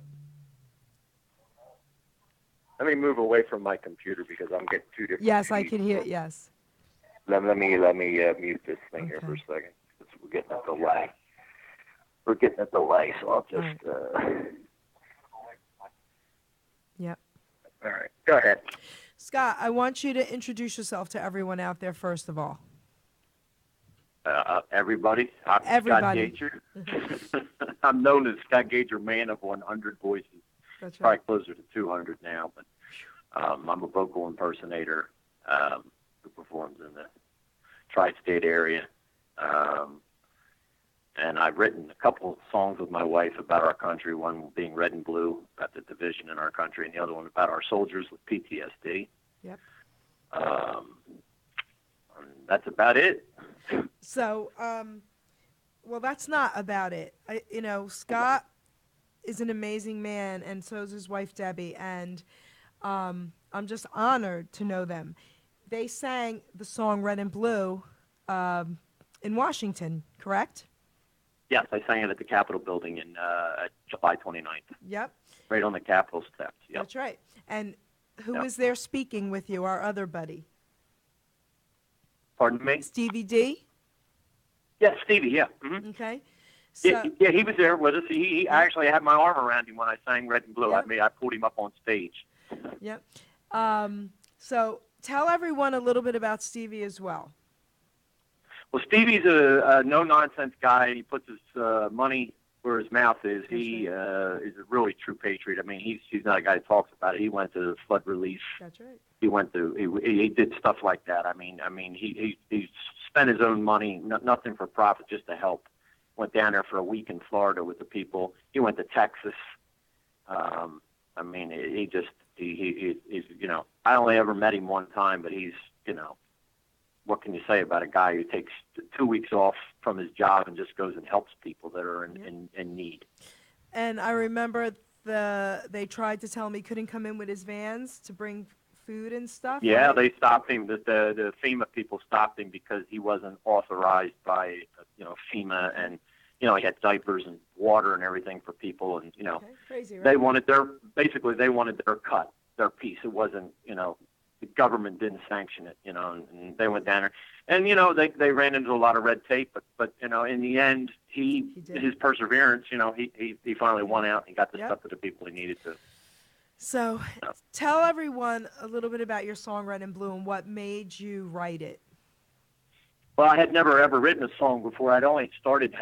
Let me move away from my computer because I'm getting two different. Yes, I can hear. Yes. Let me mute this thing here for a second. We're getting a delay. So I'll just. Yep. All right, go ahead. Scott, I want you to introduce yourself to everyone out there, first of all. Everybody, I'm Everybody. Scott Gager. I'm known as Scott Gager, man of 100 voices. That's Probably right. closer to 200 now, but I'm a vocal impersonator who performs in the tri-state area. And I've written a couple of songs with my wife about our country, one being Red and Blue, about the division in our country, and the other one about our soldiers with PTSD. Yep. And that's about it. So, well, that's not about it. Scott is an amazing man, and so is his wife, Debbie, and I'm just honored to know them. They sang the song Red and Blue in Washington, correct? Yes, I sang it at the Capitol building in July 29th. Yep. Right on the Capitol steps. Yep. That's right. And who Yep. was there speaking with you, our other buddy? Pardon me? Stevie D? Yeah, Stevie, yeah. Mm-hmm. Okay. So, Yeah, he was there with us. I actually had my arm around him when I sang Red and Blue. Yep. I pulled him up on stage. yep. So tell everyone a little bit about Stevie as well. Well, Stevie's a no-nonsense guy. He puts his money where his mouth is. He is a really true patriot. I mean, he's not a guy that talks about it. He went to the flood relief. That's right. He did stuff like that. I mean, he spent his own money, nothing for profit, just to help. Went down there for a week in Florida with the people. He went to Texas. I mean, he's I only ever met him one time, but he's, what can you say about a guy who takes 2 weeks off from his job and just goes and helps people that are in need? And I remember they tried to tell him he couldn't come in with his vans to bring food and stuff. Yeah, right? they stopped him. The FEMA people stopped him because he wasn't authorized by FEMA, and he had diapers and water and everything for people, and Okay. Crazy, right? they wanted their cut, their piece. It wasn't the government didn't sanction it, and they went down there, and they ran into a lot of red tape, but in the end his perseverance, he finally won out. He got the stuff to the people he needed to. So tell everyone a little bit about your song Red and Blue and what made you write it. Well, I had never ever written a song before. Had only started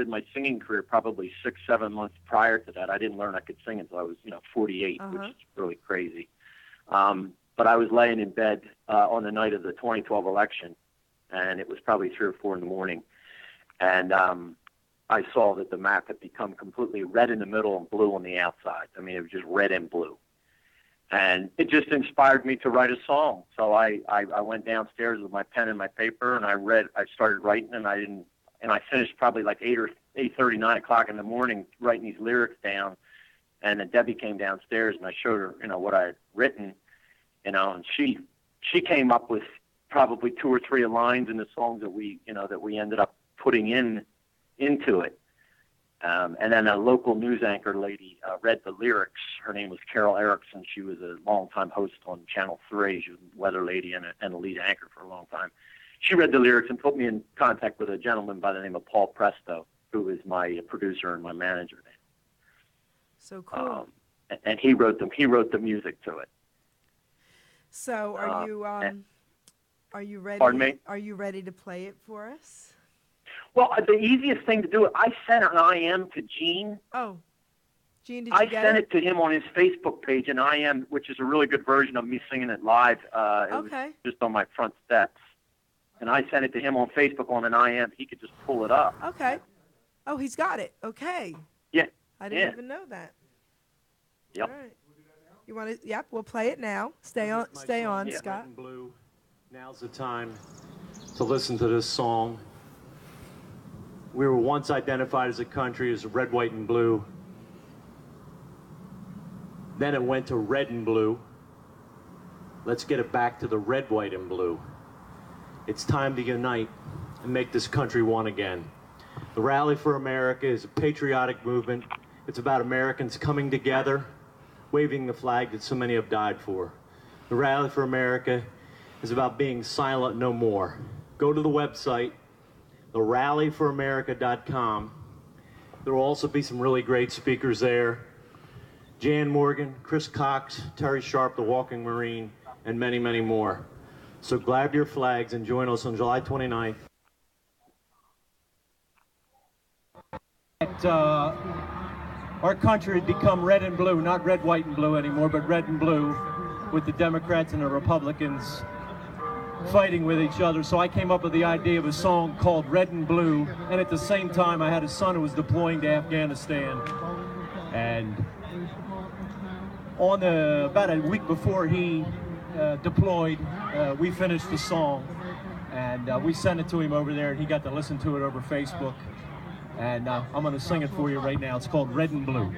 my singing career probably 6-7 months prior to that. I didn't learn I could sing until I was 48, which is really crazy. But I was laying in bed on the night of the 2012 election, and it was probably 3 or 4 in the morning, and I saw that the map had become completely red in the middle and blue on the outside. I mean, it was just red and blue. And it just inspired me to write a song. So I went downstairs with my pen and my paper, and I started writing, and I finished probably like 8:30, 9 o'clock in the morning writing these lyrics down. And then Debbie came downstairs, and I showed her, what I had written, and she came up with probably 2 or 3 lines in the songs that we ended up putting into it. And then a local news anchor lady read the lyrics. Her name was Carol Erickson. She was a longtime host on Channel 3. She was a weather lady and a lead anchor for a long time. She read the lyrics and put me in contact with a gentleman by the name of Paul Presto, who is my producer and my manager now. So cool. And he wrote the music to it. So are you ready? Pardon me? Are you ready to play it for us? Well, the easiest thing to do, I sent an IM to Gene. Oh, Gene, did you get sent it to him on his Facebook page, an IM, which is a really good version of me singing it live. It was just on my front steps. And I sent it to him on Facebook on an IM. He could just pull it up. Okay. Oh, he's got it. Okay. Yeah. I didn't even know that. Yep. All right. You want to? Yep. We'll play it now. Stay on, Yeah. Scott. Red and Blue. Now's the time to listen to this song. We were once identified as a country as red, white, and blue. Then it went to red and blue. Let's get it back to the red, white, and blue. It's time to unite and make this country one again. The Rally for America is a patriotic movement. It's about Americans coming together, waving the flag that so many have died for. The Rally for America is about being silent no more. Go to the website, therallyforamerica.com. There will also be some really great speakers there. Jan Morgan, Chris Cox, Terry Sharp, the Walking Marine, and many, many more. So grab your flags and join us on July 29th. Our country had become red and blue, not red, white, and blue anymore, but red and blue, with the Democrats and the Republicans fighting with each other. So I came up with the idea of a song called Red and Blue, and at the same time I had a son who was deploying to Afghanistan. And about a week before he deployed, we finished the song, and we sent it to him over there, and he got to listen to it over Facebook. And I'm going to sing it for you right now. It's called Red and Blue.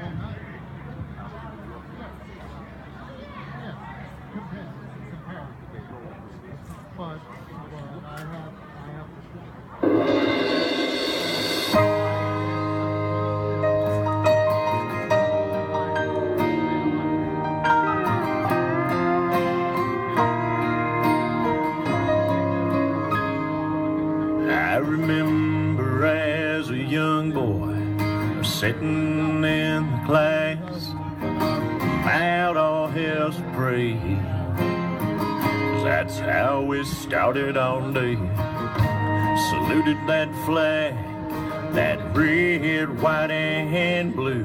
I remember as a young boy sitting in the class, out all hell's afraid, 'cause that's how we started all day. Saluted that flag, that red, white, and blue,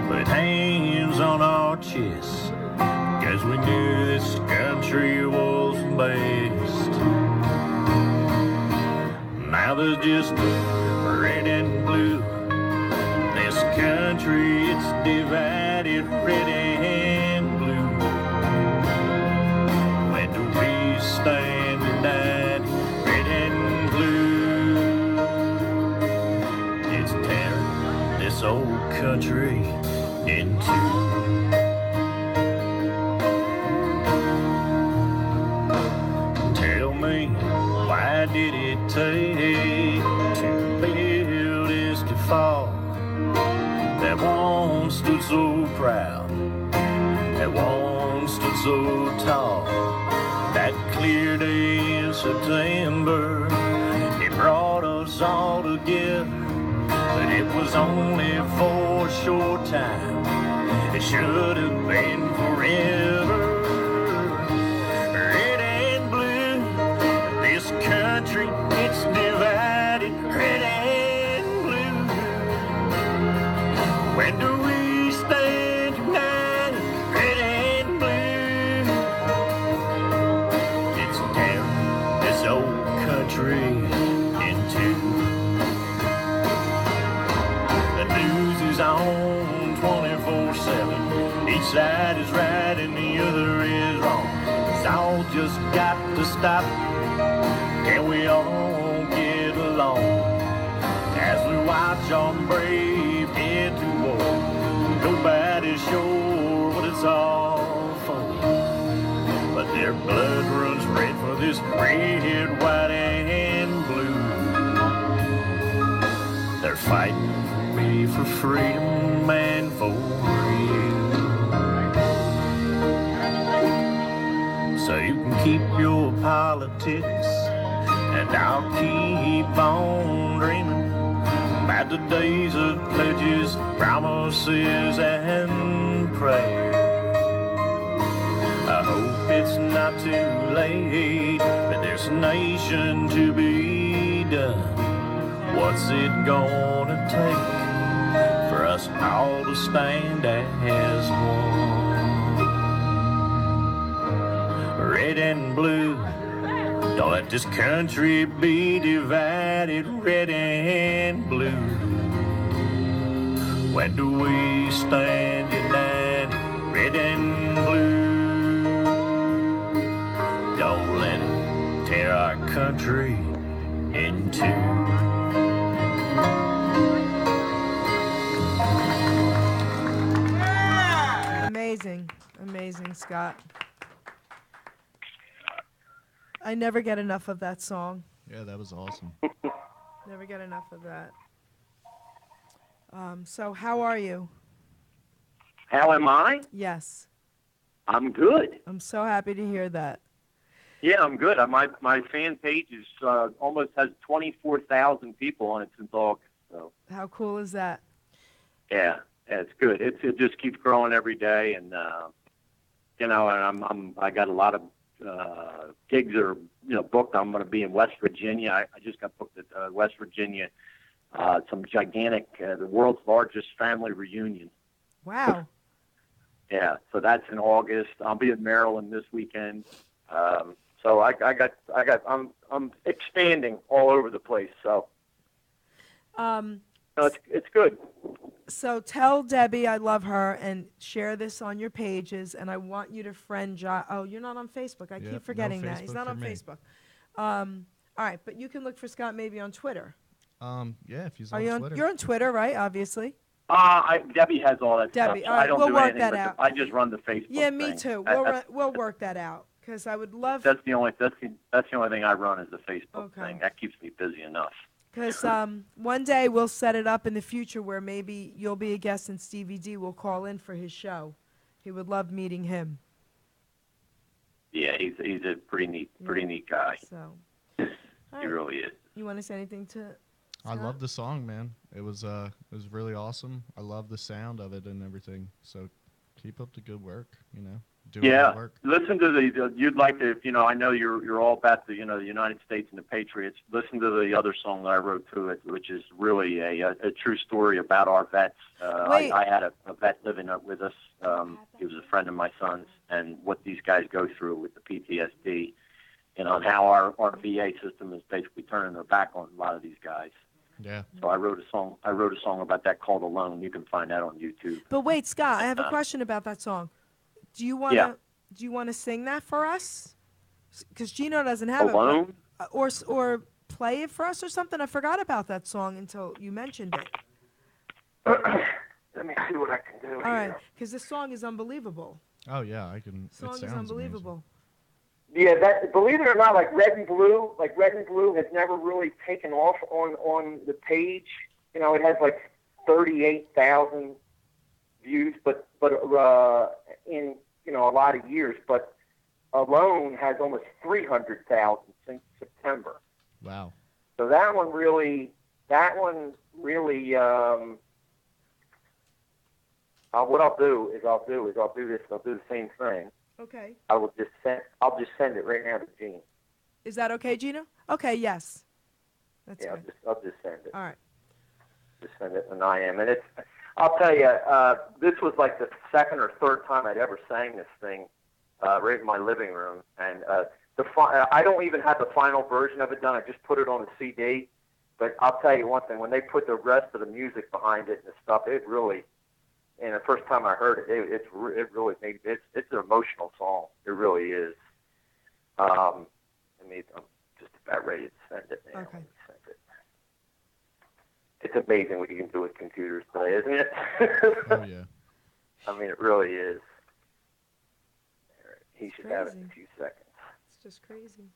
put hands on our chests, 'cause we knew this country was best. Now there's just red and blue. This country, it's divided, red and blue. When do we stand united, red and blue? It's tearing this old country in two. Tell me, why did it take to build this to fall? That one stood so proud, that one stood so tall. That clear day in September, it brought us all together, but it was only for a short time. It should have been forever. Red and blue, this country, it's divided, red and blue. When do we stand united, red and blue? It's tearing this old country in two. The news is on 24/7. Each side is right and the other is wrong. It's all just got to stop. Can we all get along as we watch our brave head to war? Nobody's sure what it's all for, but their blood runs red for this red, white, and blue. They're fighting for me for freedom and for you. So you can keep your politics, and I'll keep on dreaming about the days of pledges, promises, and prayer. I hope it's not too late for this nation to be done. What's it gonna take for us all to stand as one? Red and blue, don't let this country be divided, red and blue. When do we stand united, red and blue? Don't let it tear our country in two. Amazing, amazing, Scott. I never get enough of that song. Yeah, that was awesome. Never get enough of that. So how are you? How am I? Yes. I'm good. I'm so happy to hear that. Yeah, I'm good. My fan page is almost has 24,000 people on it since August. So How cool is that? yeah, Yeah, it's good. It just keeps growing every day, and and I got a lot of gigs that are booked. I'm going to be in West Virginia. I just got booked at West Virginia. Some gigantic, the world's largest family reunion. Wow. Yeah, so that's in August. I'll be in Maryland this weekend. So I'm expanding all over the place. So it's good. So tell Debbie I love her and share this on your pages. And I want you to friend Josh. Oh, you're not on Facebook. I keep forgetting that. He's not on Facebook. All right, but you can look for Scott maybe on Twitter. Yeah, if he's on Twitter. You're on Twitter, right? Obviously. Debbie has all that Debbie, stuff. all right, I don't we'll do work anything that but out. I just run the Facebook Yeah, me thing. too. We'll work that out because I would love. That's the only thing I run is the Facebook thing. That keeps me busy enough. Because one day we'll set it up in the future where maybe you'll be a guest and Stevie D will call in for his show. He would love meeting him. Yeah, he's a pretty neat guy. So, he really is. You want to say anything to I love the song, man. It was really awesome. I love the sound of it and everything. So keep up the good work, Doing good work. Listen to you'd like to, I know you're all about the, the United States and the Patriots. Listen to the other song that I wrote to it, which is really a true story about our vets. I had a vet living up with us. He was a friend of my son's, and what these guys go through with the PTSD, and on how our VA system is basically turning their back on a lot of these guys. Yeah. So I wrote a song about that called "Alone." You can find that on YouTube. But wait, Scott, I have a question about that song. Do you want to sing that for us? Because Gino doesn't have Alone? it. Or play it for us or something. I forgot about that song until you mentioned it. Let me see what I can do. All right, because this song is unbelievable. Oh yeah, I can. The song it is sounds unbelievable. Amazing. Yeah, believe it or not, like Red and Blue has never really taken off on the page. It has like 38,000 views, but in a lot of years. But Alone has almost 300,000 since September. Wow. So that one really. What I'll do is I'll do the same thing. Okay. I'll just send it right now to Gene. Is that okay, Gino? Okay, yes. That's good. I'll just send it. All right. Just send it, and I am. And I'll tell you, this was like the second or third time I'd ever sang this thing, right in my living room. And I don't even have the final version of it done. I just put it on a CD. But I'll tell you one thing: when they put the rest of the music behind it and stuff, it really. And the first time I heard it, it really made it's an emotional song. It really is. I'm just about ready to send it now. Okay. Send it. It's amazing what you can do with computers today, isn't it? Oh yeah. I mean, it really is. He should have it in a few seconds. It's just crazy.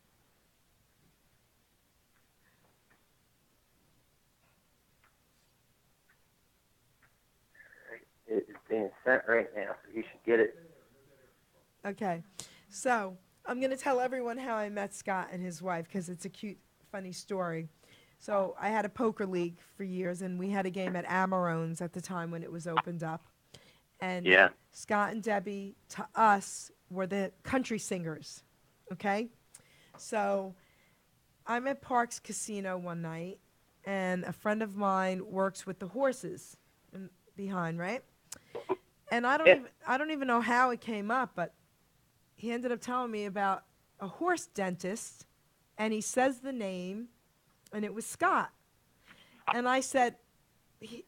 It's being sent right now, so you should get it. Okay. So I'm going to tell everyone how I met Scott and his wife because it's a cute, funny story. So I had a poker league for years, and we had a game at Amarone's at the time when it was opened up. And Scott and Debbie, to us, were the country singers. Okay? So I'm at Parks Casino one night, and a friend of mine works with the horses behind, right? And I don't even know how it came up, but he ended up telling me about a horse dentist, and he says the name, and it was Scott. And I said,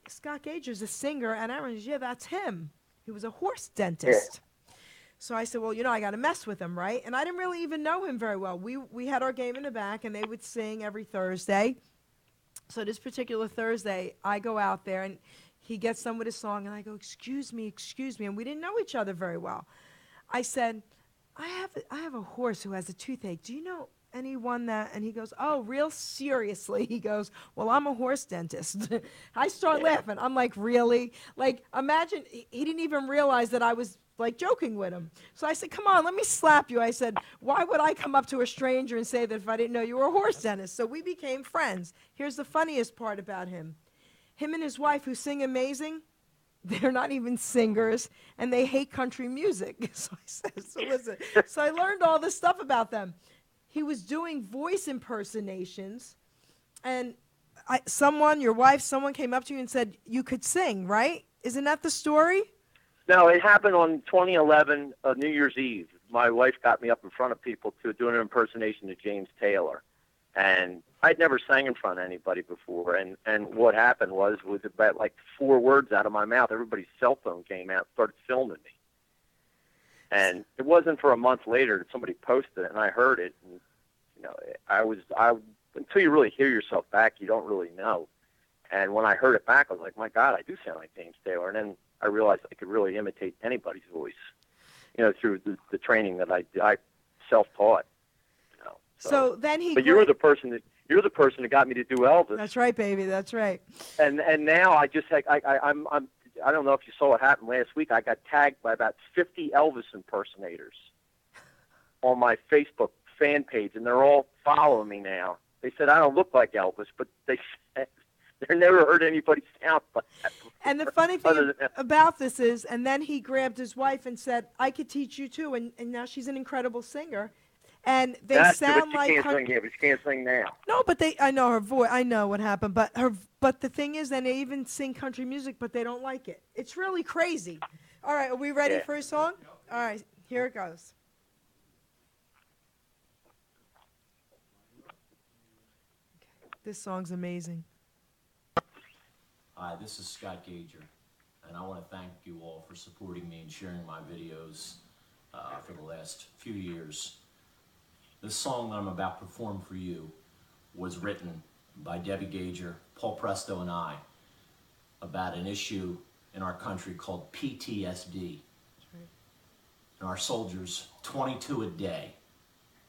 Scott Gager's a singer, and I went, yeah, that's him. He was a horse dentist. Yeah. So I said, well, I got to mess with him, right? And I didn't really even know him very well. We had our game in the back, and they would sing every Thursday. So this particular Thursday, I go out there, and he gets done with his song, and I go, excuse me, and we didn't know each other very well. I said, I have a horse who has a toothache. Do you know anyone that? And he goes, oh, real seriously? He goes, well, I'm a horse dentist. I start laughing. I'm like, really? Like, imagine, he didn't even realize that I was like joking with him. So I said, come on, let me slap you. I said, why would I come up to a stranger and say that if I didn't know you were a horse dentist? So we became friends. Here's the funniest part about him. Him and his wife, who sing amazing, They're not even singers, and they hate country music. So I said, so listen. So I learned all this stuff about them. He was doing voice impersonations, and your wife, someone came up to you and said you could sing, right? Isn't that the story? No, it happened on 2011, New Year's Eve. My wife got me up in front of people to do an impersonation of James Taylor. And I'd never sang in front of anybody before. And what happened was, with about like 4 words out of my mouth, everybody's cell phone came out and started filming me. And it wasn't for a month later that somebody posted it, and I heard it. And, you know, until you really hear yourself back, you don't really know. And when I heard it back, I was like, my God, I do sound like James Taylor. And then I realized I could really imitate anybody's voice, you know, through the training that I self-taught. You know, so then he. But you're the person that got me to do Elvis. That's right, baby. That's right. And now I just I don't know if you saw what happened last week. I got tagged by about 50 Elvis impersonators on my Facebook fan page, and they're all following me now. They said I don't look like Elvis, but they never heard anybody sound like that before. And the funny thing about this is, and then he grabbed his wife and said, I could teach you too, and now she's an incredible singer. And they sound like she can't sing here, but she can't sing now. No, but I know her voice. I know what happened, but the thing is, then they even sing country music, but they don't like it. It's really crazy. All right, are we ready for a song? All right, here it goes. This song's amazing. Hi, this is Scott Gager, and I want to thank you all for supporting me and sharing my videos for the last few years. This song that I'm about to perform for you was written by Debbie Gager, Paul Presto, and I about an issue in our country called PTSD. And our soldiers, 22 a day,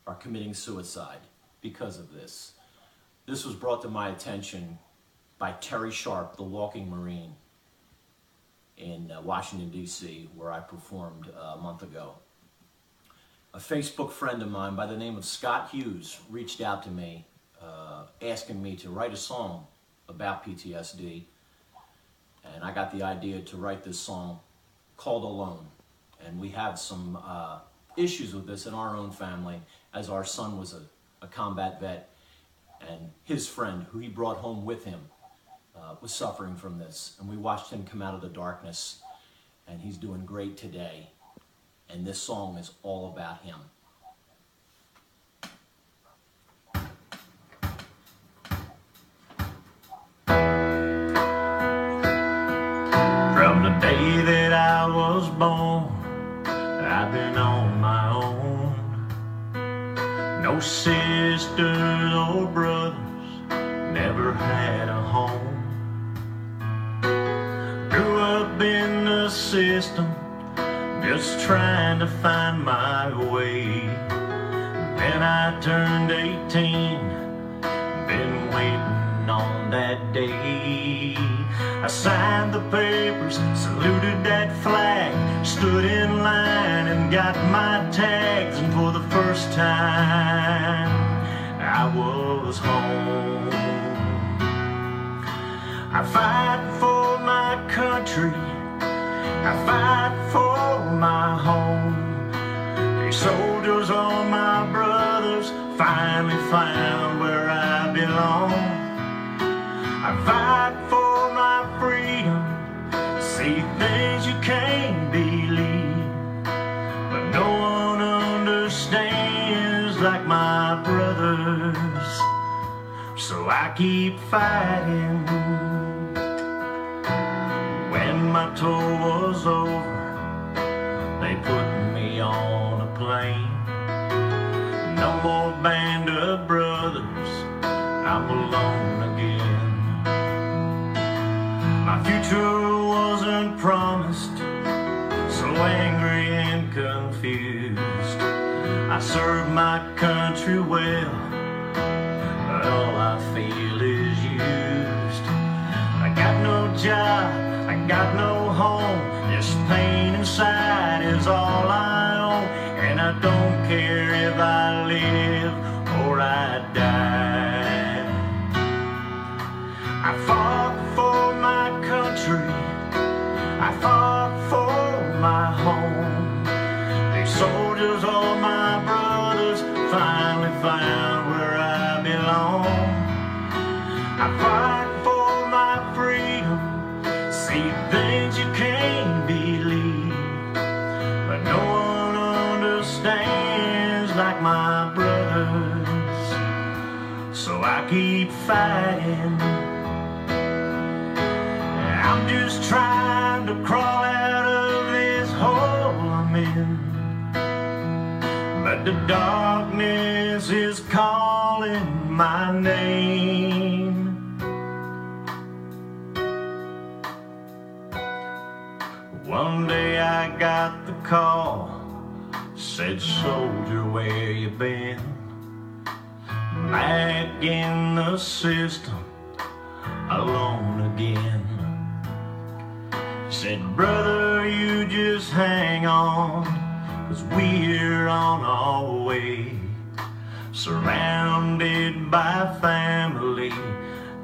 are committing suicide because of this. This was brought to my attention by Terry Sharp, the Walking Marine, in Washington, D.C., where I performed a month ago. A Facebook friend of mine by the name of Scott Hughes reached out to me asking me to write a song about PTSD, and I got the idea to write this song called Alone. And we have some issues with this in our own family, as our son was a combat vet, and his friend, who he brought home with him, was suffering from this. And we watched him come out of the darkness, and he's doing great today. And this song is all about him. From the day that I was born, I've been on my own. No sisters or brothers, never had a home. Grew up in the system, just trying to find my way. Then I turned 18, been waiting on that day. I signed the papers, saluted that flag, stood in line and got my tags, and for the first time I was home. I fight for my country, I fight for my home. These soldiers are my brothers, finally found where I belong. I fight for my freedom, see things you can't believe, but no one understands like my brothers, so I keep fighting. When my tour was over, they put me on a plane. No more band of brothers, I'm alone again. My future wasn't promised, so angry and confused. I served my country well, but all I feel is used. I got no job, I got no home, this pain inside is all I own, and I don't care if I live or I die. I fought for my country, I I fought for my home. These soldiers, all my brothers, finally found where I belong. I fight for my freedom, see things you can't believe, but no one understands like my brothers, so I keep fighting. I'm just trying to crawl out of this hole I'm in, but the darkness is calling my name. One day I got the call, said, soldier, where you been? Back in the system, alone again. Said, brother, you just hang on, 'cause we're on our way. Surrounded by family,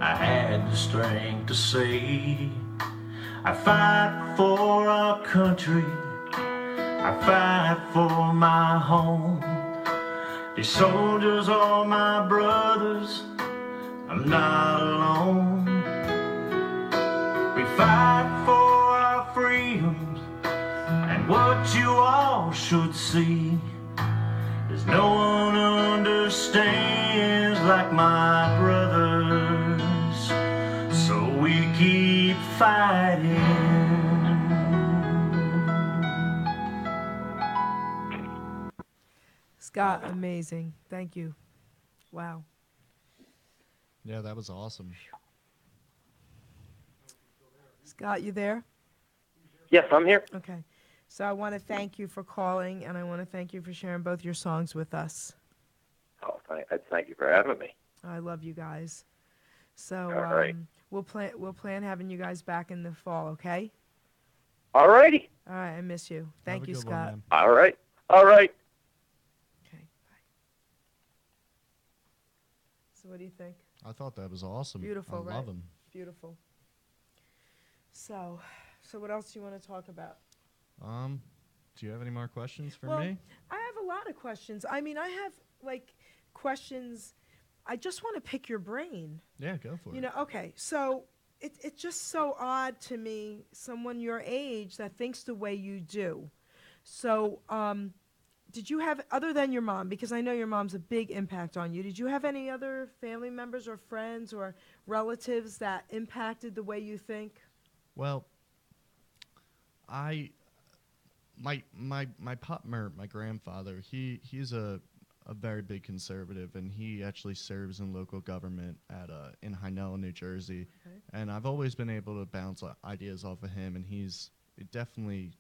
I had the strength to say, I fight for our country, I fight for my home. These soldiers are my brothers, I'm not alone. We fight for our freedoms, and what you all should see is no one understands like my brothers, so we keep fighting. Scott, amazing. Thank you. Wow. Yeah, that was awesome. Scott, you there? Yes, I'm here. Okay. So I want to thank you for calling, and I want to thank you for sharing both your songs with us. Oh, thank you for having me. I love you guys. So All right. we'll plan having you guys back in the fall, okay? All righty. All right, I miss you. Have Thank a you, good one, Scott. man. All right. All right. Okay, bye. So what do you think? I thought that was awesome. Beautiful, I right? love him. Beautiful. So what else do you want to talk about? Do you have any more questions for Well, me? I have a lot of questions. I mean, I have questions. I just want to pick your brain. Yeah, go for it. You know, okay. So it's just so odd to me, someone your age that thinks the way you do. So did you have, other than your mom, because I know your mom's a big impact on you, did you have any other family members or friends or relatives that impacted the way you think? Well, my grandfather, he's a very big conservative, and he actually serves in local government in Hamil, New Jersey. Okay. And I've always been able to bounce ideas off of him, and he's definitely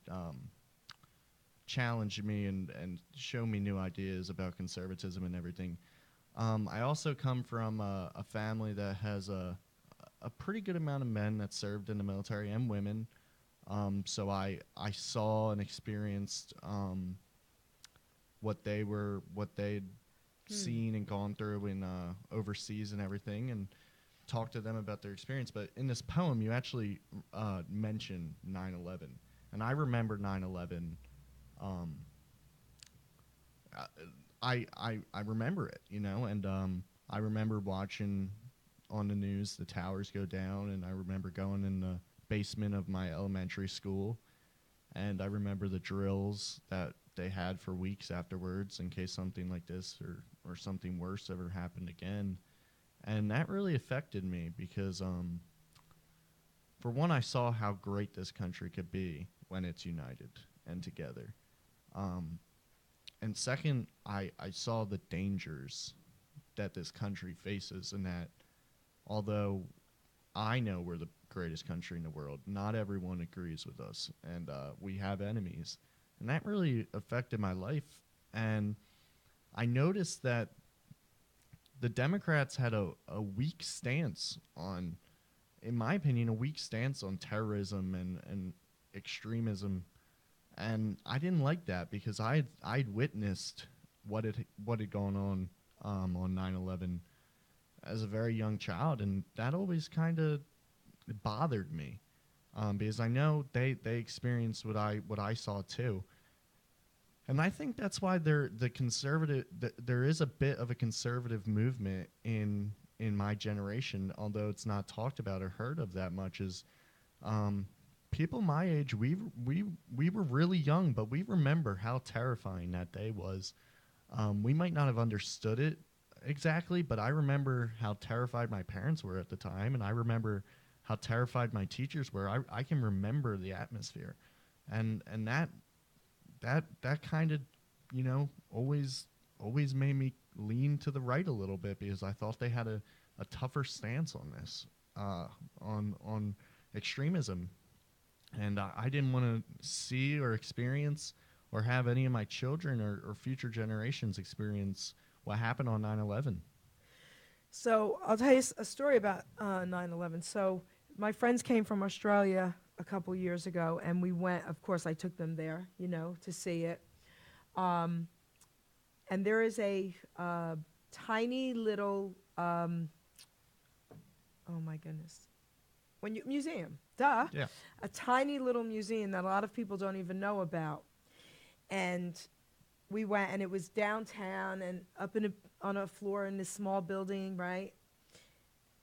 challenged me and shown me new ideas about conservatism and everything. I also come from a family that has a pretty good amount of men that served in the military and women. So I saw and experienced what they'd seen and gone through in overseas and everything, and talked to them about their experience. But in this poem, you actually mention 9/11, and I remember 9/11. I remember it, you know, and I remember watching on the news the towers go down, and I remember going in the basement of my elementary school, and I remember the drills that they had for weeks afterwards in case something like this or something worse ever happened again. And that really affected me because for one, I saw how great this country could be when it's united and together. And second, I saw the dangers that this country faces, and that although I know we're the greatest country in the world, not everyone agrees with us, and we have enemies. And that really affected my life. And I noticed that the Democrats had a weak stance on, in my opinion, a weak stance on terrorism and extremism. And I didn't like that because I'd witnessed what had gone on 9/11 as a very young child, and that always kind of bothered me. because I know they experienced what I saw too. And I think that's why there is a bit of a conservative movement in my generation, although it's not talked about or heard of that much. Is people my age, we were really young, but we remember how terrifying that day was. We might not have understood it exactly, but I remember how terrified my parents were at the time, and I remember how terrified my teachers were. I can remember the atmosphere, and that kind of, always made me lean to the right a little bit, because I thought they had a tougher stance on this, on extremism, and I didn't want to see or experience or have any of my children or future generations experience what happened on 9/11. So I'll tell you a story about 9/11. So my friends came from Australia a couple years ago, and we went. Of course, I took them there, to see it. And there is a tiny little, oh my goodness, museum, duh, Yeah. a tiny little museum that a lot of people don't even know about. And we went, and it was downtown and up on a floor in this small building, right?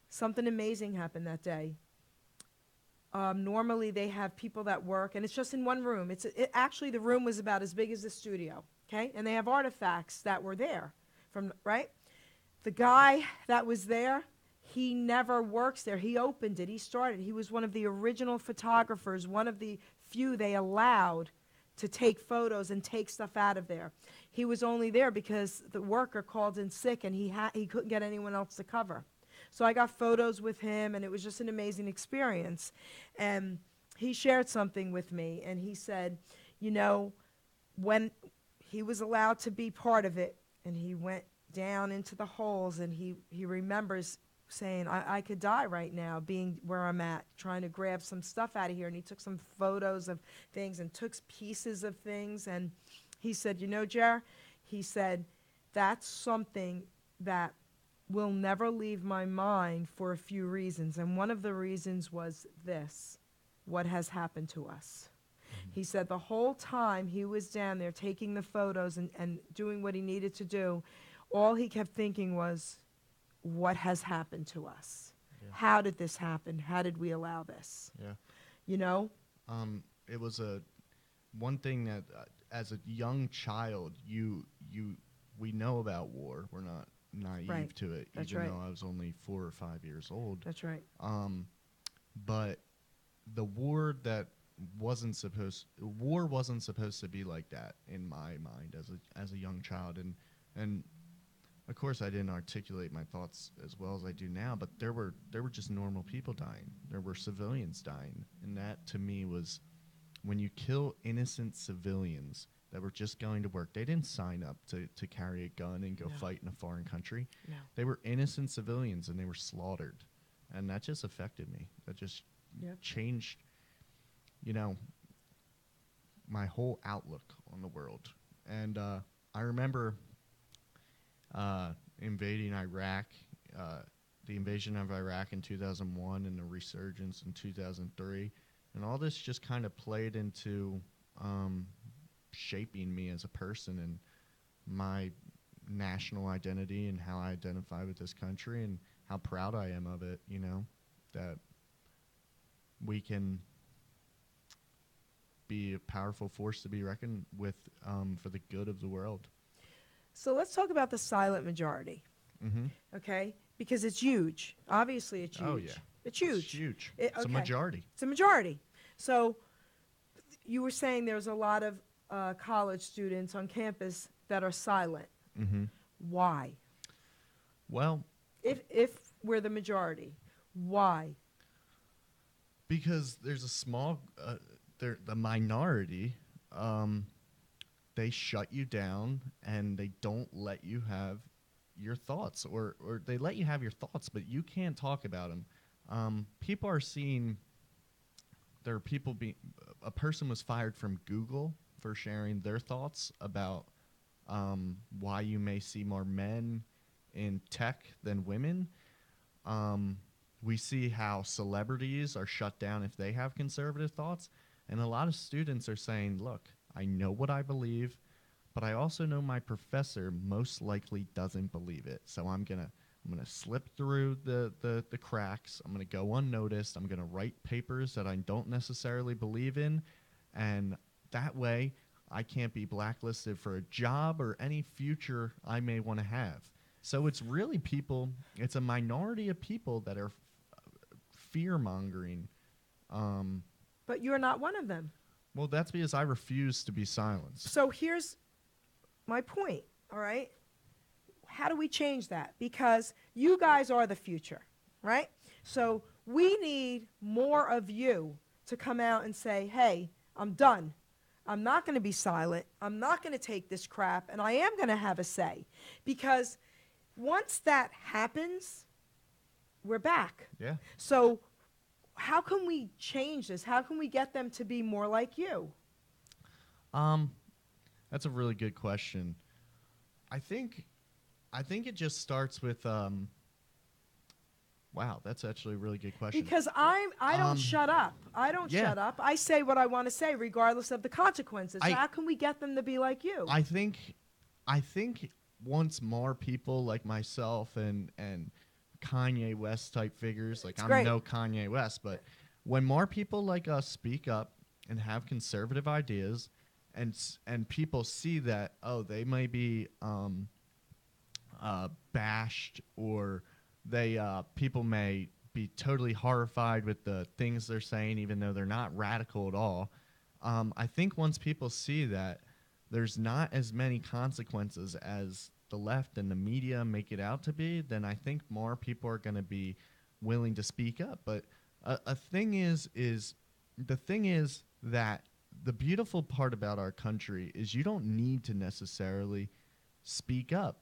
Something amazing happened that day. Normally they have people that work, and it's just in one room. Actually, the room was about as big as the studio, okay? And they have artifacts that were there right? The guy that was there, he never works there. He opened it. He started. He was one of the original photographers, one of the few they allowed to take photos and take stuff out of there. He was only there because the worker called in sick, and he couldn't get anyone else to cover. So I got photos with him, and it was just an amazing experience. And he shared something with me, and he said, when he was allowed to be part of it, and he went down into the holes, and he remembers saying, I could die right now being where I'm at, trying to grab some stuff out of here. And he took some photos of things and took pieces of things. And he said, Jer, he said, that's something that will never leave my mind for a few reasons. And one of the reasons was this, what has happened to us. He said the whole time he was down there taking the photos and doing what he needed to do, all he kept thinking was, what has happened to us? Yeah. How did this happen? How did we allow this? Yeah. It was one thing that as a young child, we know about war. We're not naive to it, That's even right. though I was only 4 or 5 years old. That's right. But the war wasn't supposed to be like that in my mind as a young child, and of course I didn't articulate my thoughts as well as I do now, but there were just normal people dying. There were civilians dying, and that to me was, when you kill innocent civilians that were just going to work. They didn't sign up to carry a gun and go fight in a foreign country. No. They were innocent civilians, and they were slaughtered, and that just affected me. That just changed, my whole outlook on the world. And I remember invading Iraq, the invasion of Iraq in 2001 and the resurgence in 2003. And all this just kind of played into shaping me as a person and my national identity and how I identify with this country and how proud I am of it, that we can be a powerful force to be reckoned with for the good of the world. So let's talk about the silent majority, okay? Because it's huge. Obviously, it's huge. Oh, yeah. It's huge. It's huge. It's a majority. It's a majority. So you were saying there's a lot of college students on campus that are silent. Why? Well, if we're the majority, why? Because there's a small, the minority, they shut you down and they don't let you have your thoughts, or they let you have your thoughts, but you can't talk about them. People are seeing, there are people a person was fired from Google for sharing their thoughts about why you may see more men in tech than women. we see how celebrities are shut down if they have conservative thoughts. And a lot of students are saying, look, I know what I believe, but I also know my professor most likely doesn't believe it. So I'm gonna slip through the cracks. I'm gonna go unnoticed. I'm gonna write papers that I don't necessarily believe in, and that way I can't be blacklisted for a job or any future I may want to have. So it's really people. It's a minority of people that are fear mongering. But you're not one of them. Well, that's because I refuse to be silenced. So here's my point, all right? How do we change that? Because you guys are the future, right? So we need more of you to come out and say, hey, I'm done. I'm not going to be silent. I'm not going to take this crap, and I am going to have a say. Because once that happens, we're back. Yeah. So how can we change this? How can we get them to be more like you? That's a really good question. I think it just starts with wow, that's actually a really good question. Because I don't shut up. I don't shut up. I say what I want to say regardless of the consequences. So how can we get them to be like you? I think once more people like myself and Kanye West type figures, like I'm no Kanye West, but when more people like us speak up and have conservative ideas, and people see that, oh, they may be bashed, or people may be totally horrified with the things they're saying, even though they're not radical at all. I think once people see that there's not as many consequences as the left and the media make it out to be, then I think more people are going to be willing to speak up. But the thing is that the beautiful part about our country is you don't need to necessarily speak up.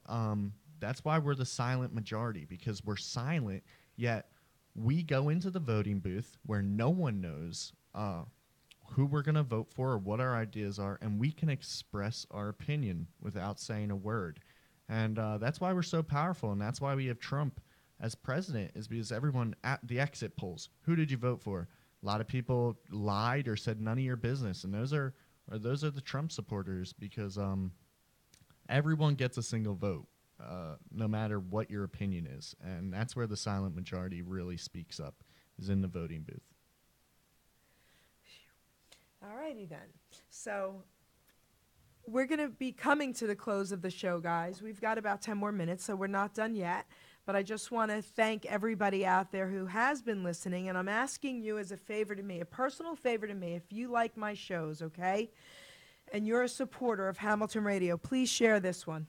That's why we're the silent majority, because we're silent, yet we go into the voting booth where no one knows who we're going to vote for or what our ideas are, and we can express our opinion without saying a word. And that's why we're so powerful, and that's why we have Trump as president, is because everyone at the exit polls, who did you vote for? A lot of people lied or said none of your business, and those are the Trump supporters, because everyone gets a single vote, no matter what your opinion is, and that's where the silent majority really speaks up, is in the voting booth. All righty then. So we're going to be coming to the close of the show, guys. We've got about 10 more minutes, so we're not done yet. But I just want to thank everybody out there who has been listening, and I'm asking you as a favor to me, a personal favor to me, if you like my shows, okay, and you're a supporter of Hamilton Radio, please share this one.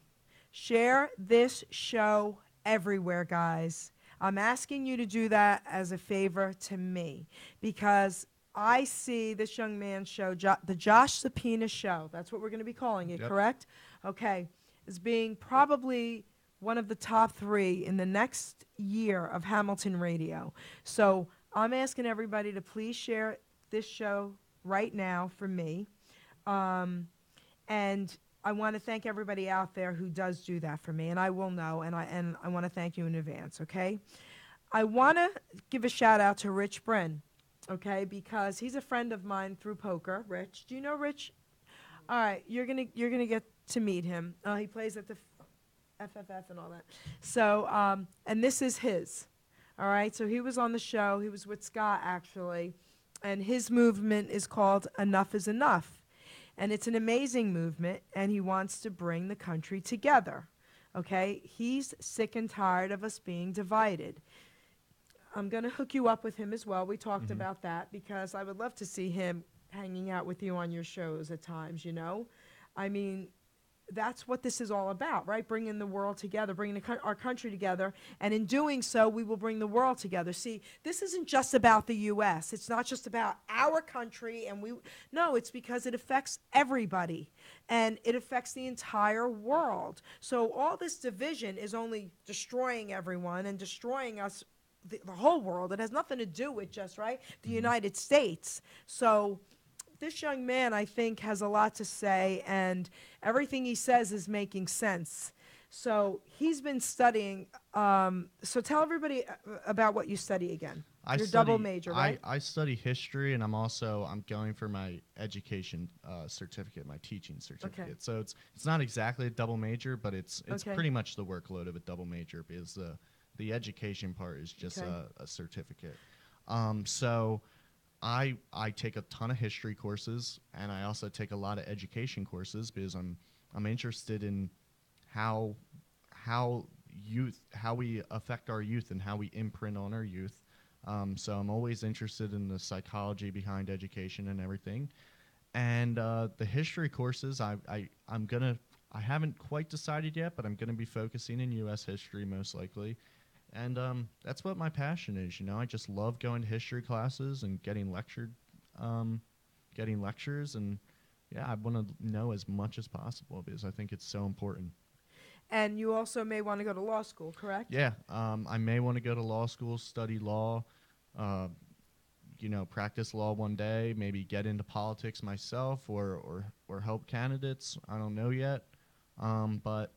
Share this show everywhere, guys. I'm asking you to do that as a favor to me, because I see this young man's show, the Josh Subpoena Show, that's what we're going to be calling it, correct? Okay, as being probably one of the top 3 in the next year of Hamilton Radio. So I'm asking everybody to please share this show right now for me. And I want to thank everybody out there who does do that for me, and I will know, and I want to thank you in advance, okay? I want to give a shout-out to Rich Brin, okay, because he's a friend of mine through poker. Rich, do you know Rich? All right, you're gonna get to meet him. He plays at the FFF and all that. So, and this is his. All right, so he was on the show. He was with Scott, actually, and his movement is called Enough is Enough. And it's an amazing movement, and he wants to bring the country together, okay? He's sick and tired of us being divided. I'm going to hook you up with him as well. We talked about that, because I would love to see him hanging out with you on your shows at times, you know? I mean, that's what this is all about, right? Bringing the world together, bringing our country together, and in doing so, we will bring the world together. See, this isn't just about the U.S. It's not just about our country, and no, it's because it affects everybody, and it affects the entire world. So all this division is only destroying everyone and destroying us, the whole world. It has nothing to do with just, right, the United States. So this young man, I think, has a lot to say, and everything he says is making sense. So he's been studying. So tell everybody about what you study again. You're double major, right? I study history, and I'm going for my education certificate, my teaching certificate. Okay. So it's not exactly a double major, but it's Okay. pretty much the workload of a double major, because the education part is just Okay. a certificate. So I take a ton of history courses, and I also take a lot of education courses, because I'm interested in how we affect our youth and how we imprint on our youth. So I'm always interested in the psychology behind education and everything. And the history courses, I haven't quite decided yet, but I'm gonna be focusing in U.S. history most likely. And that's what my passion is. I just love going to history classes and getting lectures, and yeah, I want to know as much as possible, because I think it's so important. And you also may want to go to law school, correct? Yeah, I may want to go to law school, study law, practice law one day, maybe get into politics myself, or help candidates. I don't know yet, but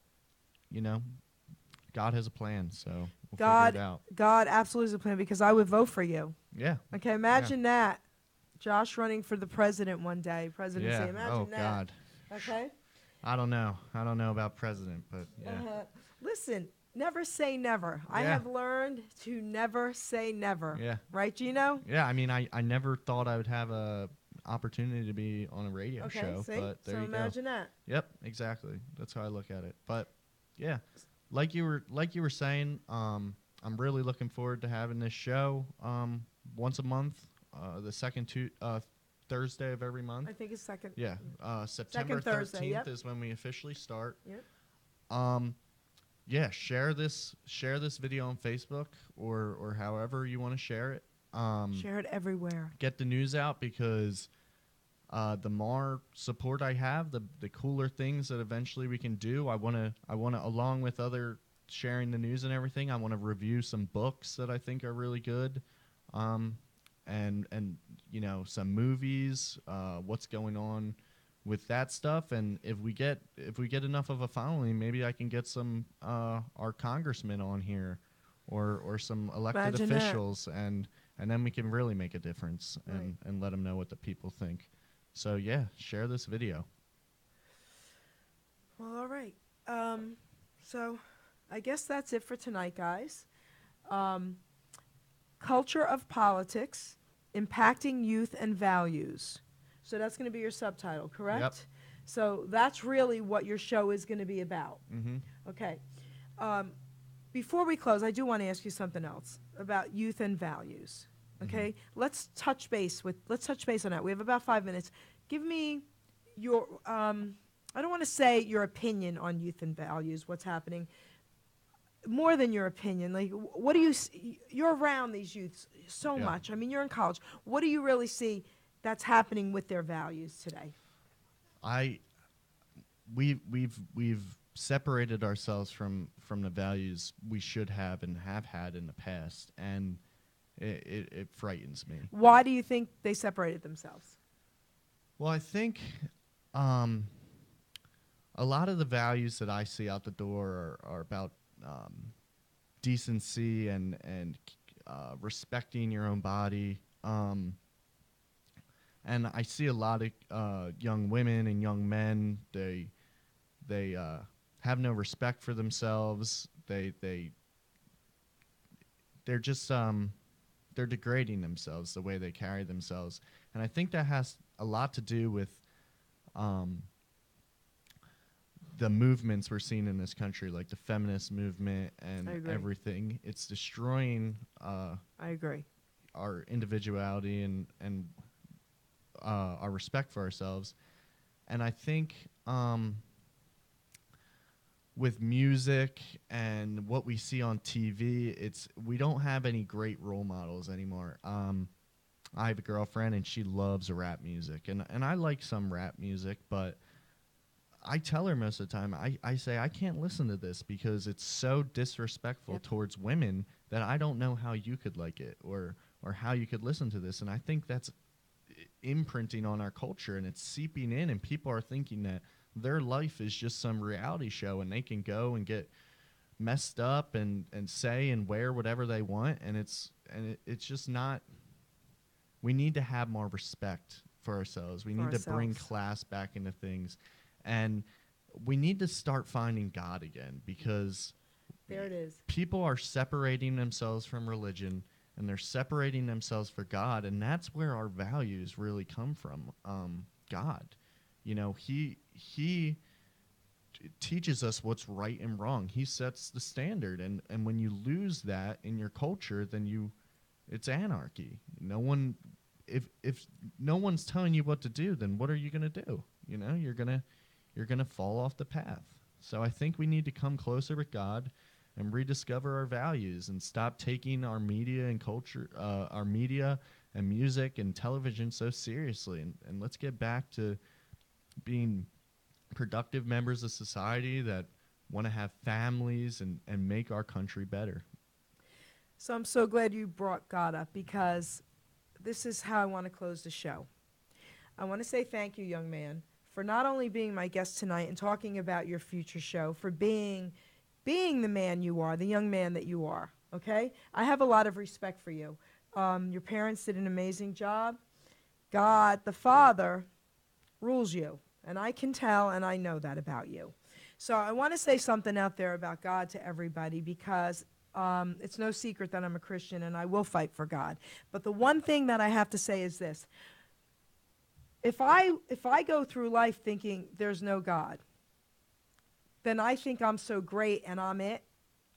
God has a plan, so we'll figure it out. God absolutely has a plan, because I would vote for you. Yeah. Okay, imagine that. Josh running for the president one day. Presidency. Yeah. Imagine that. God. Okay? I don't know about president, but yeah. Listen, never say never. I Yeah. have learned to never say never. Yeah. Right, Gino? Yeah, I mean, I never thought I would have a opportunity to be on a radio show, see? but there so you go. imagine that. Yep, exactly. That's how I look at it. But yeah, like you were saying, I'm really looking forward to having this show once a month, the second Thursday of every month. I think it's second. Yeah, September Second Thursday, 13th yep. is when we officially start. Yep. Yeah, share this video on Facebook or however you want to share it. Share it everywhere. Get the news out, because the more support I have, the cooler things that eventually we can do. I want to along with other sharing the news and everything, I want to review some books that I think are really good. And some movies, what's going on with that stuff, and if we get enough of a following, maybe I can get some our congressmen on here, or some elected Imagine officials, and then we can really make a difference and let them know what the people think. So yeah, share this video. Well, all right. So I guess that's it for tonight, guys. Culture of politics, impacting youth and values. So that's going to be your subtitle, correct? Yep. So that's really what your show is going to be about. Mm-hmm. Okay. Before we close, I do want to ask you something else about youth and values. Okay. Mm-hmm. Let's touch base on that. We have about 5 minutes. Give me your, I don't want to say your opinion on youth and values, what's happening. More than your opinion, like, what do you see? You're around these youths so much. I mean, you're in college. What do you really see that's happening with their values today? We've separated ourselves from the values we should have and have had in the past, and it frightens me. Why do you think they separated themselves? Well, I think a lot of the values that I see out the door are about decency and respecting your own body. And I see a lot of young women and young men. They have no respect for themselves. They're just they're degrading themselves the way they carry themselves, and I think that has a lot to do with the movements we're seeing in this country, like the feminist movement and everything. It's destroying I agree. our individuality and our respect for ourselves. And I think with music and what we see on TV, we don't have any great role models anymore. I have a girlfriend, and she loves rap music, and I like some rap music, but I tell her most of the time, I say, I can't listen to this because it's so disrespectful towards women that I don't know how you could like it or how you could listen to this. And I think that's imprinting on our culture, and it's seeping in, and people are thinking that their life is just some reality show, and they can go and get messed up and say and wear whatever they want, and it's just not. We need to have more respect for ourselves. We need to bring class back into things, and we need to start finding God again, because there it is. People are separating themselves from religion, and they're separating themselves for God, and that's where our values really come from. God, he teaches us what's right and wrong. He sets the standard, and when you lose that in your culture, then it's anarchy. If no one's telling you what to do, then what are you going to do? You're going to fall off the path. So I think we need to come closer with God and rediscover our values, and stop taking our media and culture, our media and music and television so seriously, and let's get back to being productive members of society that want to have families and make our country better. So I'm so glad you brought God up, because this is how I want to close the show. I want to say thank you, young man, for not only being my guest tonight and talking about your future show, for being the man you are, the young man that you are, okay? I have a lot of respect for you. Your parents did an amazing job. God, the Father, rules you, and I can tell, and I know that about you. So I want to say something out there about God to everybody, because it's no secret that I'm a Christian, and I will fight for God. But the one thing that I have to say is this. If I go through life thinking there's no God, then I think I'm so great and I'm it.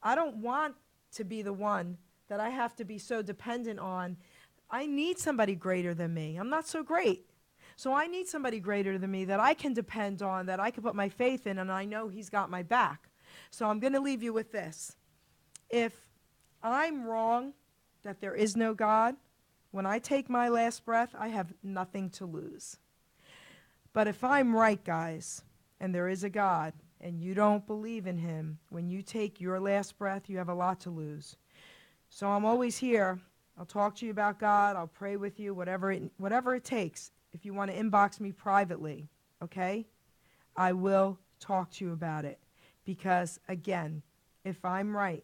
I don't want to be the one that I have to be so dependent on. I need somebody greater than me. I'm not so great. So I need somebody greater than me that I can depend on, that I can put my faith in, and I know he's got my back. So I'm going to leave you with this. If I'm wrong that there is no God, when I take my last breath, I have nothing to lose. But if I'm right, guys, and there is a God, and you don't believe in him, when you take your last breath, you have a lot to lose. So I'm always here. I'll talk to you about God. I'll pray with you, whatever it takes. If you want to inbox me privately, okay, I will talk to you about it. Because, again, if I'm right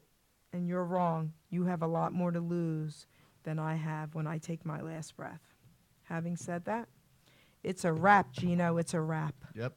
and you're wrong, you have a lot more to lose than I have when I take my last breath. Having said that, it's a wrap, Gino. It's a wrap. Yep.